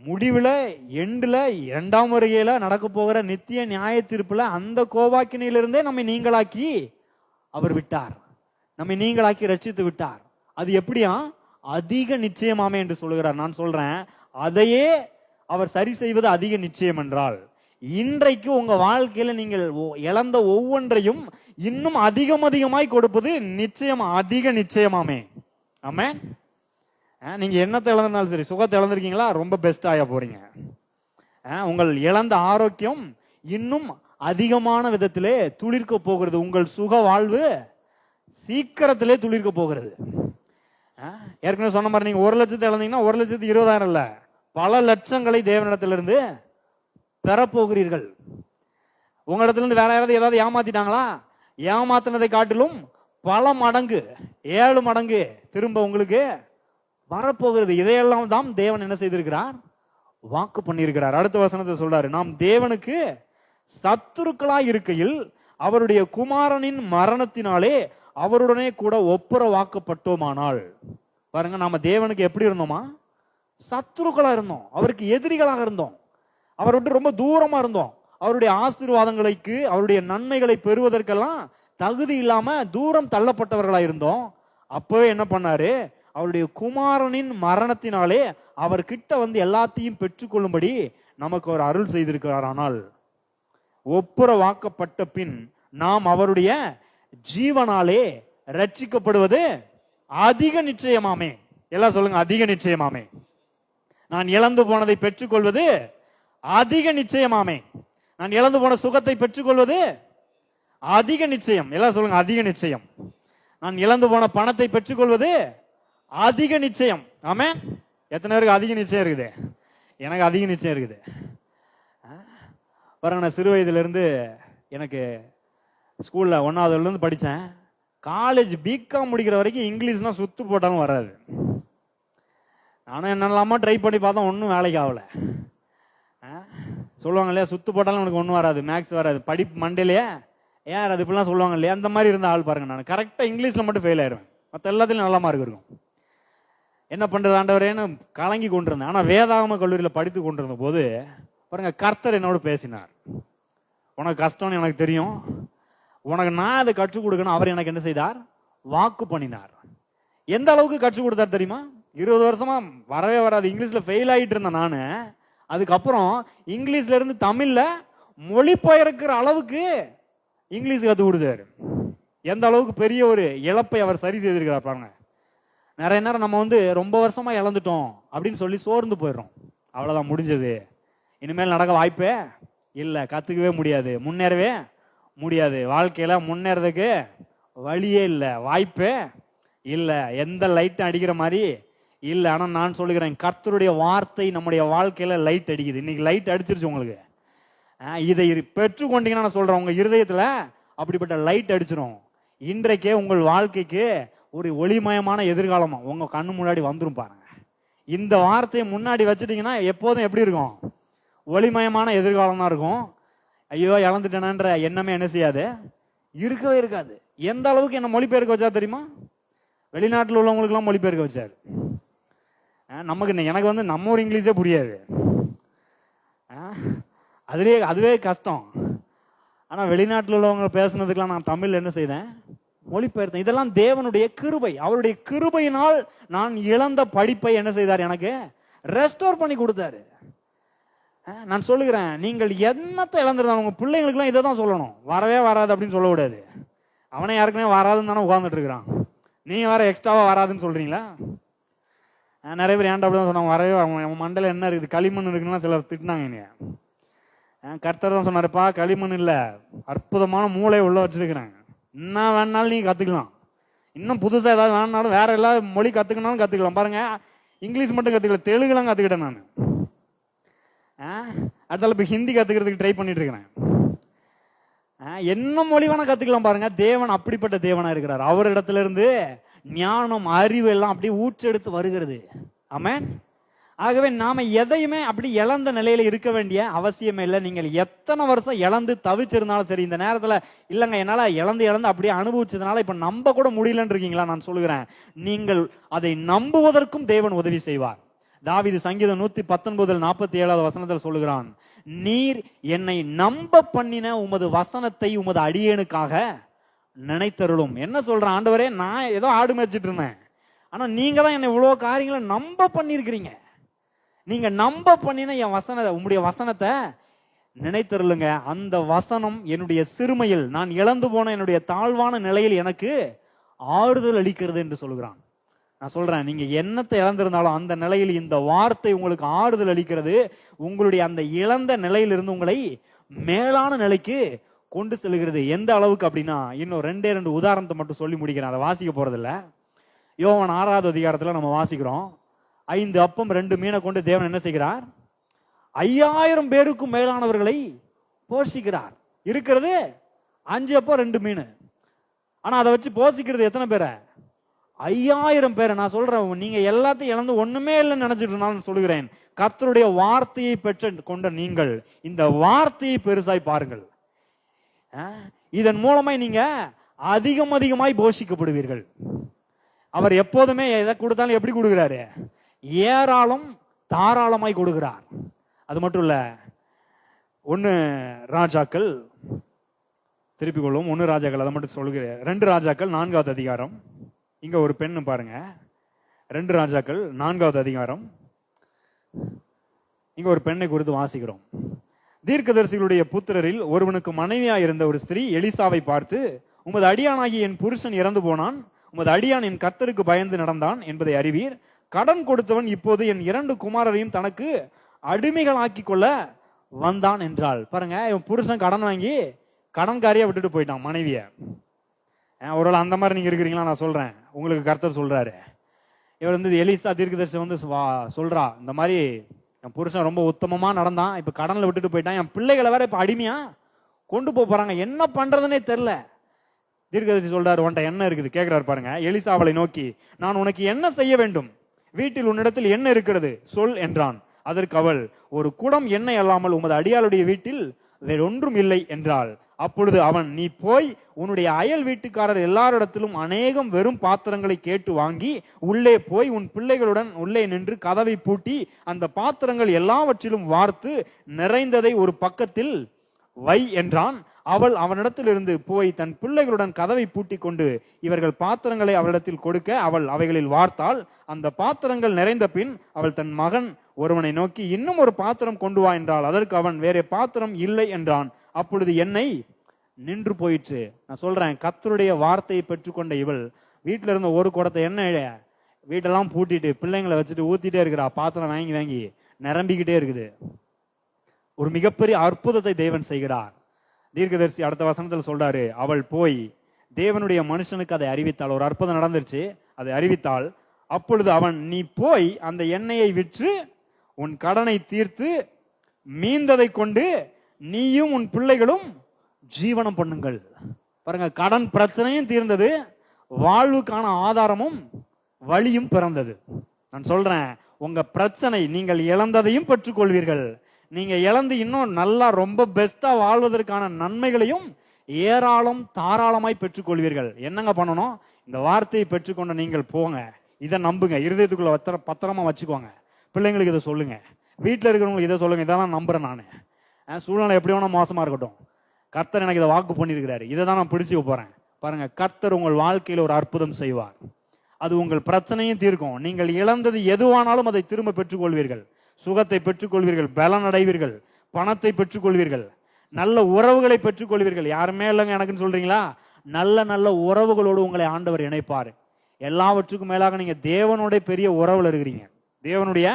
முடிவுல எண்டுல 2ஆம் வருகையில நடக்க போகிற நித்திய நியாய தீர்ப்புல அந்த கோபாக்கினையிலிருந்தே நம்மை நீங்களாக்கி அவர் விட்டார், நம்மை நீங்களாக்கி ரட்சித்து விட்டார். அது எப்படியா? அதிக நிச்சயமாமே என்று சொல்லுகிறார். நான் சொல்றேன், அதையே அவர் சரி செய்வது அதிக நிச்சயம் என்றால், இன்றைக்கு உங்க வாழ்க்கையில நீங்கள் இழந்த ஒவ்வொன்றையும் இன்னும் அதிகமாய் கொடுப்பது நிச்சயம், அதிக நிச்சயமாமே. ஆமென். நீங்க என்னத்தை இழந்தாலும் சரி, சுகத்தை இழந்திருக்கீங்களா, ரொம்ப பெஸ்ட் ஆயா போறீங்க. உங்கள் இழந்த ஆரோக்கியம் இன்னும் அதிகமான விதத்திலே துளிர்க்க போகிறது. உங்கள் சுக வாழ்வு சீக்கிரத்திலே துளிர்க்க போகிறது. ஏற்கனவே சொன்ன மாதிரி நீங்க 1 லட்சத்தை இழந்தீங்கன்னா 1,20,000 இல்ல, பல லட்சங்களை தேவனிடத்திலிருந்து பெறப்போகிறீர்கள். உங்களிடத்திலிருந்து வேற யாராவது ஏதாவது ஏமாத்திட்டாங்களா? ஏமாத்தினதை காட்டிலும் பல மடங்கு, 7 மடங்கு திரும்ப உங்களுக்கு வரப்போகிறது. இதையெல்லாம் தான் தேவன் என்ன செய்திருக்கிறார்? வாக்கு பண்ணியிருக்கிறார். அடுத்த வசனத்தை சொல்றாரு, நாம் தேவனுக்கு சத்துருக்களாய் இருக்கையில் அவருடைய குமாரனின் மரணத்தினாலே அவருடனே கூட ஒப்புரவாக்கப்பட்டோமானால். பாருங்க, நாம தேவனுக்கு எப்படி இருந்தோமா? சத்துருக்களா இருந்தோம், அவருக்கு எதிரிகளாக இருந்தோம், அவரை விட்டு ரொம்ப தூரமா இருந்தோம். அவருடைய ஆசீர்வாதங்களுக்கு, அவருடைய நன்மைகளை பெறுவதற்கெல்லாம் தகுதி இல்லாம தூரம் தள்ளப்பட்டவர்களா இருந்தோம். அப்பவே என்ன பண்ணாரு? அவருடைய குமாரனின் மரணத்தினாலே அவர்கிட்ட வந்து எல்லாத்தையும் பெற்றுக்கொள்ளும்படி நமக்கு ஒரு அருள் செய்திருக்கிறார். ஆனால் ஒப்புரவாக்கப்பட்ட பின் நாம் அவருடைய ஜீவனாலே ரட்சிக்கப்படுவது அதிக நிச்சயமாமே. எல்லாம் சொல்லுங்க, அதிக நிச்சயமாமே. நான் இழந்து போனதை பெற்றுக்கொள்வது அதிக நிச்சயமாமே. நான் இழந்து போன சுகத்தை பெற்றுக்கொள்வது அதிக நிச்சயம். எல்லாம் சொல்லுங்க, அதிக நிச்சயம். நான் இழந்து போன பணத்தை பெற்றுக்கொள்வது அதிக நிச்சயம். ஆமென். எத்தனை பேருக்கு அதிக நிச்சயம் இருக்குது? எனக்கு அதிக நிச்சயம் இருக்குது. பாருங்க, நான் சிறு வயதுல இருந்து எனக்கு ஸ்கூல்ல 1ஆவதுல இருந்து படித்தேன். காலேஜ் பிகாம் முடிக்கிற வரைக்கும் இங்கிலீஷ்னா சுத்து போட்டாலும் வராது. நானும் என்னெல்லாமா ட்ரை பண்ணி பார்த்தோம், ஒன்றும் வேலைக்கு ஆகல. சொல்லுவாங்க இல்லையா, சுத்து போட்டாலும் உனக்கு ஒன்றும் வராது, மேக்ஸ் வராது, படிப்பு மண்டேலையே ஏன் அது இப்படிலாம் சொல்லுவாங்க இல்லையா, அந்த மாதிரி இருந்த ஆள் பாருங்க. நான் கரெக்டாக இங்கிலீஷில் மட்டும் ஃபெயில் ஆயிடுவேன், மற்ற எல்லாத்துலையும் நல்ல மார்க் இருக்கும். என்ன பண்ணுறது ஆண்டவரேன்னு கலங்கி கொண்டிருந்தேன். ஆனால் வேதாகம கல்லூரியில் படித்து கொண்டிருந்த போது பாருங்க, கர்த்தர் என்னோட பேசினார். உனக்கு கஷ்டம்னு எனக்கு தெரியும், உனக்கு நான் அதை கற்றுக் கொடுக்கணும். அவர் எனக்கு என்ன செய்தார்? வாக்கு பண்ணினார். எந்த அளவுக்கு கற்றுக் கொடுத்தார் தெரியுமா? 20 வருஷமா வரவே வராது, இங்கிலீஷ்ல ஃபெயில் ஆகிட்டு இருந்தேன் நான். அதுக்கப்புறம் இங்கிலீஷ்ல இருந்து தமிழ்ல மொழிபெயர்க்கிற அளவுக்கு இங்கிலீஷ் கற்றுக் கொடுத்தாரு. எந்த அளவுக்கு பெரிய ஒரு இழப்பை அவர் சரி செய்திருக்கிறார் பாருங்க. நிறைய நேரம் நம்ம வந்து ரொம்ப வருஷமா இழந்துட்டோம் அப்படின்னு சொல்லி சோர்ந்து போயிடுறோம். அவ்வளவுதான், முடிஞ்சது, இனிமேல் நடக்க வாய்ப்பே இல்லை, கத்துக்கவே முடியாது, முன்னேறவே முடியாது, வாழ்க்கையில முன்னேறதுக்கு வழியே இல்லை, வாய்ப்பே இல்லை, எந்த லைட்டும் அடிக்கிற மாதிரி இல்லை. ஆனால் நான் சொல்லுகிறேன், கர்த்தருடைய வார்த்தை நம்முடைய வாழ்க்கையில லைட் அடிக்குது. இன்னைக்கு லைட் அடிச்சிருச்சு உங்களுக்கு. இதை பெற்றுக்கொண்டீங்கன்னா நான் சொல்றேன், உங்க இருதயத்துல அப்படிப்பட்ட லைட் அடிச்சிடும். இன்றைக்கே உங்கள் வாழ்க்கைக்கு ஒரு ஒளிமயமான எதிர்காலமா உங்க கண்ணு முன்னாடி வந்துரும் பாருங்க. இந்த வார்த்தையை முன்னாடி வச்சுட்டீங்கன்னா எப்போதும் எப்படி இருக்கும்? ஒளிமயமான எதிர்காலம் தான் இருக்கும். ஐயோ இழந்துட்டேனன்ற எண்ணமே என்ன செய்யாது, இருக்கவே இருக்காது. எந்த அளவுக்கு என்ன மொழிபெயர்க்க வச்சா தெரியுமா? வெளிநாட்டில் உள்ளவங்களுக்குலாம் மொழிபெயர்க்க வச்சாரு. எனக்கு வந்து நம்ம ஒரு இங்கிலீஷே புரியாது, அதுவே கஷ்டம். ஆனால் வெளிநாட்டில் உள்ளவங்க பேசுனதுக்கெல்லாம் நான் தமிழ் என்ன செய்தேன்? மொழிபெயர்த்தேன். இதெல்லாம் தேவனுடைய கிருபை. அவருடைய கிருபையினால் நான் இழந்த படிப்பை என்ன செய்தார்? எனக்கு ரெஸ்டோர் பண்ணி கொடுத்தாரு. நான் சொல்லுகிறேன், நீங்கள் என்னத்தை இழந்திருந்தாலும் உங்க பிள்ளைங்களுக்குலாம் இதை தான் சொல்லணும், வரவே வராது அப்படின்னு சொல்லக்கூடாது. அவனே யாருக்குமே வராதுன்னு தானே உட்கார்ந்துட்டு இருக்கிறான், நீங்க வேற எக்ஸ்ட்ராவா வராதுன்னு சொல்றீங்களா? நிறைய பேர் ஏன்டா அப்படிதான் சொன்னாங்க, வரவே அவன் மண்டல என்ன இருக்குது, களிமண் இருக்குன்னா சிலர் திட்டினாங்க. கர்த்தர் தான் சொன்னாருப்பா, களிமண் இல்ல, அற்புதமான மூளையை உள்ள வச்சிருக்கிறாங்க, என்ன வேணாலும் நீங்க கத்துக்கலாம், இன்னும் புதுசா ஏதாவது வேணாலும் வேற எல்லா மொழி கத்துக்கணும்னு கத்துக்கலாம். பாருங்க, இங்கிலீஷ் மட்டும் கத்துக்கல, தெலுங்குலாம் கத்துக்கிட்டேன் நான். அடுத்தால இப்ப ஹிந்தி கத்துக்கிறதுக்கு ட்ரை பண்ணிட்டு இருக்கிறேன். என்ன மொழி வேணா கத்துக்கலாம். பாருங்க, தேவன் அப்படிப்பட்ட தேவனா இருக்கிறார். அவரிடத்துல இருந்து ஞானம், அறிவு எல்லாம் அப்படியே ஊற்றெடுத்து வருகிறது. ஆமென். ஆகவே நாம எதையுமே அப்படி இழந்த நிலையில இருக்க வேண்டிய அவசியமே இல்லை. நீங்கள் எத்தனை வருஷம் இழந்து தவிச்சிருந்தாலும் சரி, இந்த நேரத்துல இல்லைங்க என்னால இழந்து அப்படியே அனுபவிச்சதுனால இப்ப நம்ப கூட முடியலன்னு இருக்கீங்களா? நான் சொல்லுகிறேன், நீங்கள் அதை நம்புவதற்கும் தேவன் உதவி செய்வார். தாவீது சங்கீதம் 119:47 வசனத்தில் சொல்லுகிறான், நீர் என்னை நம்ப பண்ணின உமது வசனத்தை உமது அடியேனுக்காக நினைத்தருளும். என்ன சொல்றேன்? ஆண்டவரே, நான் ஏதோ ஆடு மேய்ச்சிட்டு இருந்தேன், ஆனா நீங்க தான் என்னை இவ்வளவு காரியங்களை நம்ப பண்ணிருக்கிறீங்க. நீங்க நம்ப பண்ணின என் வசனத்தை, உங்களுடைய வசனத்தை நினைத்தருளுங்க. அந்த வசனம் என்னுடைய சிறுமையில், நான் இழந்து போன என்னுடைய தாழ்வான நிலையில் எனக்கு ஆறுதல் அளிக்கிறது என்று சொல்கிறான். நான் சொல்றேன், நீங்க என்னத்தை இழந்திருந்தாலும் அந்த நிலையில் இந்த வார்த்தை உங்களுக்கு ஆறுதல் அளிக்கிறது. உங்களுடைய அந்த இழந்த நிலையிலிருந்து உங்களை மேலான நிலைக்கு கொண்டு செல்கிறது. எந்த அளவுக்கு அப்படின்னா, இன்னும் 2 உதாரணத்தை மட்டும் சொல்லி முடிக்கிறேன், அதை வாசிக்க போறதில்ல. யோவான் 6வது அதிகாரத்துல நம்ம வாசிக்கிறோம், 5 அப்பம் 2 மீனை கொண்டு தேவன் என்ன செய்கிறார்? 5000 பேருக்கும் மேலானவர்களை போஷிக்கிறார். இருக்கிறது 5 அப்பம் 2 மீன். ஆனா அதை வச்சு போஷிக்கிறது எத்தனை பேரை? 5000 பேரை. நான் சொல்றேன், நீங்க எல்லாத்தையும் இழந்து ஒண்ணுமே இல்லைன்னு நினைச்சிட்டு இருந்தாலும் சொல்லுகிறேன், கர்த்தருடைய வார்த்தையை பெற்ற கொண்ட நீங்கள் இந்த வார்த்தையை பெருசாய் பாருங்கள். இதன் மூலமாய் நீங்க அதிகமாய் போஷிக்கப்படுவீர்கள். அவர் எப்போதுமே எதை கொடுத்தாலும் எப்படி கொடுக்கிறாரு? ஏராளம் தாராளமாய் கொடுக்கிறார். அது மட்டும் இல்ல, 1 ராஜாக்கள், திருப்பிக் கொள்வோம், 1 ராஜாக்கள், அதை மட்டும் சொல்லுகிறேன். 2 ராஜாக்கள் 4வது அதிகாரம். இங்க ஒரு பெண்ணு பாருங்க, 2 ராஜாக்கள் 4வது அதிகாரம். இங்க ஒரு பெண்ணை குறித்து வாசிக்கிறோம். தீர்க்கதரிசிகளுடைய புத்திரரில் ஒருவனுக்கு மனைவியா இருந்த ஒரு ஸ்திரீ எலிசாவை பார்த்து, உமது அடியானாகி என் புருஷன் இறந்து போனான், உமது அடியான் என் கர்த்தருக்கு பயந்து நடந்தான் என்பதை அறிவீர். கடன் கொடுத்தவன் இப்போது என் 2 குமாரரையும் தனக்கு அடிமைகளாக்கி கொள்ள வந்தான் என்றாள். பாருங்க, இவன் புருஷன் கடன் வாங்கி கடன்காரியா விட்டுட்டு போயிட்டான் மனைவிய. ஒருவேளை அந்த மாதிரி நீங்க இருக்கிறீங்களா? நான் சொல்றேன், உங்களுக்கு கர்த்தர் சொல்றாரு. இவர் எலிசா தீர்க்கதரிசி சொல்றா, இந்த மாதிரி என் புருஷன் ரொம்ப உத்தமமா நடந்தான், இப்ப கடன்ல விட்டுட்டு போயிட்டான், என் பிள்ளைகளை வேற இப்ப அடிமையா கொண்டு போறாங்க, என்ன பண்றதுன்னே தெரியல. தீர்க்கதரிசி சொல்றாரு, உன்ட்ட என்ன இருக்குது கேட்கிறாரு பாருங்க. எலிசா அவளை நோக்கி, நான் உனக்கு என்ன செய்ய வேண்டும்? வீட்டில் உன்னிடத்தில் என்ன இருக்கிறது சொல் என்றான். அதற்கு அவள், ஒரு குடம் எண்ணெய் அல்லாமல் உமது அடியாளுடைய வீட்டில் வேறொன்றும் இல்லை என்றாள். அப்பொழுது அவன், நீ போய் உன்னுடைய அயல் வீட்டுக்காரர் எல்லாரிடத்திலும் அநேகம் வெறும் பாத்திரங்களை கேட்டு வாங்கி உள்ளே போய் உன் பிள்ளைகளுடன் உள்ளே நின்று கதவை பூட்டி அந்த பாத்திரங்கள் எல்லாவற்றிலும் வார்த்து நிறைந்ததை ஒரு பக்கத்தில் வை என்றான். அவள் அவனிடத்திலிருந்து போய் தன் பிள்ளைகளுடன் கதவை பூட்டி கொண்டு இவர்கள் பாத்திரங்களை அவளிடத்தில் கொடுக்க அவள் அவைகளில் வார்த்தாள். அந்த பாத்திரங்கள் நிறைந்த பின் அவள் தன் மகன் ஒருவனை நோக்கி, இன்னும் ஒரு பாத்திரம் கொண்டு வா என்றாள். அதற்கு அவன், வேற பாத்திரம் இல்லை என்றான். அப்பொழுது எண்ணெய் நின்று போயிற்று. நான் சொல்றேன், கர்த்தருடைய வார்த்தையை பெற்றுக்கொண்ட இவள் வீட்டுல இருந்த ஒரு குடத்தை எண்ணெய் வீட்டெல்லாம் பூட்டிட்டு பிள்ளைங்களை வச்சுட்டு ஊத்திட்டே இருக்கிறா. பாத்திரம் வாங்கி வாங்கி நிரம்பிக்கிட்டே இருக்குது. ஒரு மிகப்பெரிய அற்புதத்தை தேவன் செய்கிறார். தீர்க்கதரிசி அடுத்த வசனத்தில் சொல்றாரு, அவள் போய் தேவனுடைய மனுஷனுக்கு அதை அறிவித்தாள். ஒரு அற்புதம் நடந்துருச்சு, அதை அறிவித்தாள். அப்பொழுது அவன், நீ போய் அந்த எண்ணெயை விற்று உன் கடனை தீர்த்து மீந்ததை கொண்டு நீயும் உன் பிள்ளைகளும் ஜீவனம் பண்ணுங்கள். பாருங்க, கடன் பிரச்சனையும் தீர்ந்தது, வாழ்வுக்கான ஆதாரமும் வழியும் பிறந்தது. நான் சொல்றேன், உங்க பிரச்சனை, நீங்கள் இழந்ததையும் பெற்றுக்கொள்வீர்கள். நீங்க இழந்து இன்னும் நல்லா ரொம்ப பெஸ்டா வாழ்வதற்கான நன்மைகளையும் ஏராளம் தாராளமாய் பெற்றுக்கொள்வீர்கள். என்னங்க பண்ணணும்? இந்த வார்த்தையை பெற்றுக்கொண்ட நீங்கள் போங்க, இதை நம்புங்க, இருதயத்துக்குள்ள பத்திரமா வச்சுக்கோங்க. பிள்ளைங்களுக்கு இதை சொல்லுங்க, வீட்டில் இருக்கிறவங்களுக்கு இதை சொல்லுங்க. இதான் நம்புறேன் நான். சூழ்நிலை எப்படி வேணா மோசமா இருக்கட்டும், கர்த்தர் எனக்கு இதை வாக்கு பண்ணியிருக்கிறாரு, இதை தான் நான் பிடிச்சு போறேன். பாருங்க, கர்த்தர் உங்கள் வாழ்க்கையில் ஒரு அற்புதம் செய்வார். அது உங்கள் பிரச்சனையும் தீர்க்கும். நீங்கள் இழந்தது எதுவானாலும் அதை திரும்ப பெற்றுக்கொள்வீர்கள். சுகத்தை பெற்றுக்கொள்வீர்கள், பலன் அடைவீர்கள், பணத்தை பெற்றுக்கொள்வீர்கள், நல்ல உறவுகளை பெற்றுக்கொள்வீர்கள். யாருமே இல்லைங்க எனக்குன்னு சொல்றீங்களா? நல்ல நல்ல உறவுகளோடு உங்களை ஆண்டவர் இணைப்பார். எல்லாவற்றுக்கும் மேலாக நீங்க தேவனுடைய பெரிய உறவுல இருக்கிறீங்க, தேவனுடைய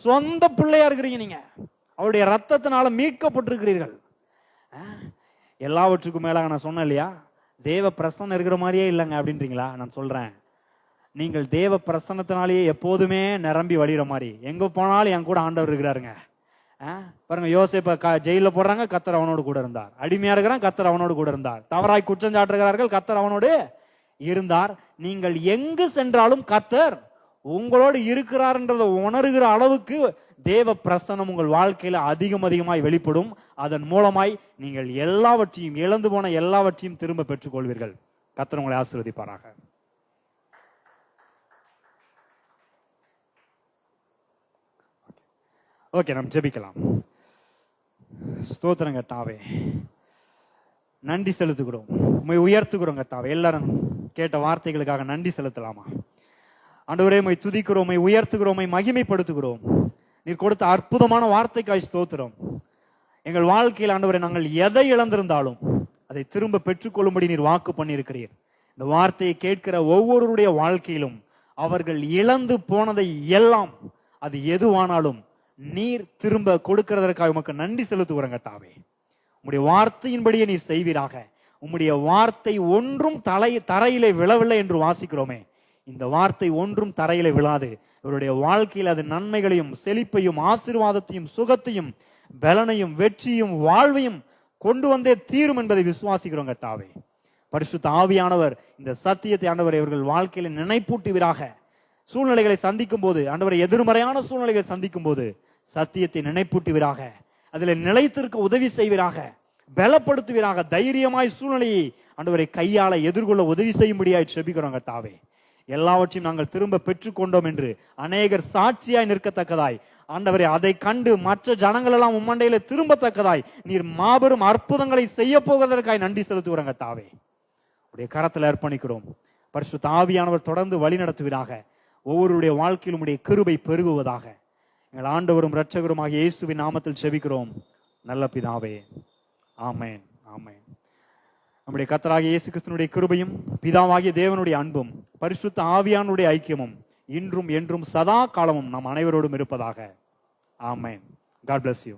சொந்த பிள்ளையா இருக்கிறீங்க. நீங்க அவருடைய ரத்தத்தினால மீட்கப்பட்டிருக்கிறீர்கள். எல்லாவற்றுக்கும் மேலாக நான் சொன்னேன் இல்லையா, தேவ பிரசன்னம் இருக்கிற மாதிரியே இல்லைங்க அப்படின்றீங்களா? நான் சொல்றேன், நீங்கள் தேவ பிரசன்னத்தினாலேயே எப்போதுமே நிரம்பி வழிகிற மாதிரி எங்க போனாலும் என் கூட ஆண்டவர் இருக்கிறாருங்க. பாருங்க, யோசேப்ப ஜெயில போடுறாங்க, கர்த்தர் அவனோடு கூட இருந்தார். அடிமையா இருக்கிறான், கர்த்தர் அவனோடு கூட இருந்தார். தவறாய் குற்றம் சாட்டுகிறார்கள், கர்த்தர் அவனோடு இருந்தார். நீங்கள் எங்கு சென்றாலும் கர்த்தர் உங்களோடு இருக்கிறார்ன்றதை உணர்கிற அளவுக்கு தேவ பிரசன்னம் உங்கள் வாழ்க்கையில அதிகமாய் வெளிப்படும். அதன் மூலமாய் நீங்கள் எல்லாவற்றையும், இழந்து போன எல்லாவற்றையும் திரும்ப பெற்றுக் கொள்வீர்கள். கர்த்தர் உங்களை ஆசீர்வதிப்பாராக. ஓகே, நாம் ஜெபிக்கலாம். ஸ்தோத்திரம் கர்த்தாவே, நன்றி செலுத்துகிறோம், உம்மை உயர்த்துகிறோம் கர்த்தாவே. எல்லாரும் கேட்ட வார்த்தைகளுக்காக நன்றி செலுத்தலாமா? ஆண்டவரே, உம்மை துதிக்கிறோம், உம்மை உயர்த்துகிறோம், உம்மை மகிமைப்படுத்துகிறோம். நீர் கொடுத்த அற்புதமான வார்த்தைக்காய் ஸ்தோத்திரம். எங்கள் வாழ்க்கையில் ஆண்டவரை நாங்கள் எதை இழந்திருந்தாலும் அதை திரும்ப பெற்றுக்கொள்ளும்படி நீர் வாக்கு பண்ணியிருக்கிறீர். இந்த வார்த்தையை கேட்கிற ஒவ்வொருடைய வாழ்க்கையிலும் அவர்கள் இழந்து போனதை எல்லாம், அது எதுவானாலும் நீர் திரும்ப கொடுக்கிறதற்காக உமக்கு நன்றி செலுத்துகிறோம் கர்த்தாவே. உம்முடைய வார்த்தையின்படியே நீர் செய்வீராக. உம்முடைய வார்த்தை ஒன்றும் தரையிலே விழவில்லை என்று வாசிக்கிறோமே, இந்த வார்த்தை ஒன்றும் தரையிலே விழாது. இவருடைய வாழ்க்கையில் அது நன்மைகளையும் செழிப்பையும் ஆசீர்வாதத்தையும் சுகத்தையும் பலனையும் வெற்றியும் வாழ்வையும் கொண்டு வந்தே தீரும் என்பதை விசுவாசிக்கிறோம் கர்த்தாவே. பரிசுத்த ஆவியானவர் இந்த சத்தியத்தை ஆண்டவரை இவர்கள் வாழ்க்கையில நினைப்பூட்டுவீராக. சூழ்நிலைகளை சந்திக்கும் போது ஆண்டவரை, எதிர்மறையான சூழ்நிலைகளை சந்திக்கும் போது சத்தியத்தை நினைப்பூட்டுவீராக. அதில் நிலைத்திருக்க உதவி செய்வீராக, பலப்படுத்துவீராக. தைரியமாய் சூழ்நிலையை ஆண்டவரை கையாள எதிர்கொள்ள உதவி செய்யும்படியாய் செபிக்கிறோம் கர்த்தாவே. எல்லாவற்றையும் நாங்கள் திரும்ப பெற்றுக்கொண்டோம் என்று அநேகர் சாட்சியாய் நிற்கத்தக்கதாய் ஆண்டவரே, அதை கண்டு மற்ற ஜனங்கள் எல்லாம் உம்மண்டையில திரும்பத்தக்கதாய் நீர் மாபெரும் அற்புதங்களை செய்ய போவதற்காய் நன்றி செலுத்துகிறோம் கர்த்தாவே. உடைய கரத்தில் அர்ப்பணிக்கிறோம். பரிசுத்த ஆவியானவர் தொடர்ந்து வழி நடத்துவீராக. ஒவ்வொருடைய வாழ்க்கையிலும் உடைய கிருபை பெருகுவதாக. எங்கள் ஆண்டவரும் இரட்சகருமாகிய இயேசுவின் நாமத்தில் செபிக்கிறோம் நல்ல பிதாவே. ஆமென், ஆமென். நம்முடைய கர்த்தராகிய இயேசு கிறிஸ்துவினுடைய கிருபையும் பிதாவாகிய தேவனுடைய அன்பும் பரிசுத்த ஆவியானுடைய ஐக்கியமும் இன்றும் என்றும் சதா காலமும் நம் அனைவரோடும் இருப்பதாக. ஆமென். God bless you.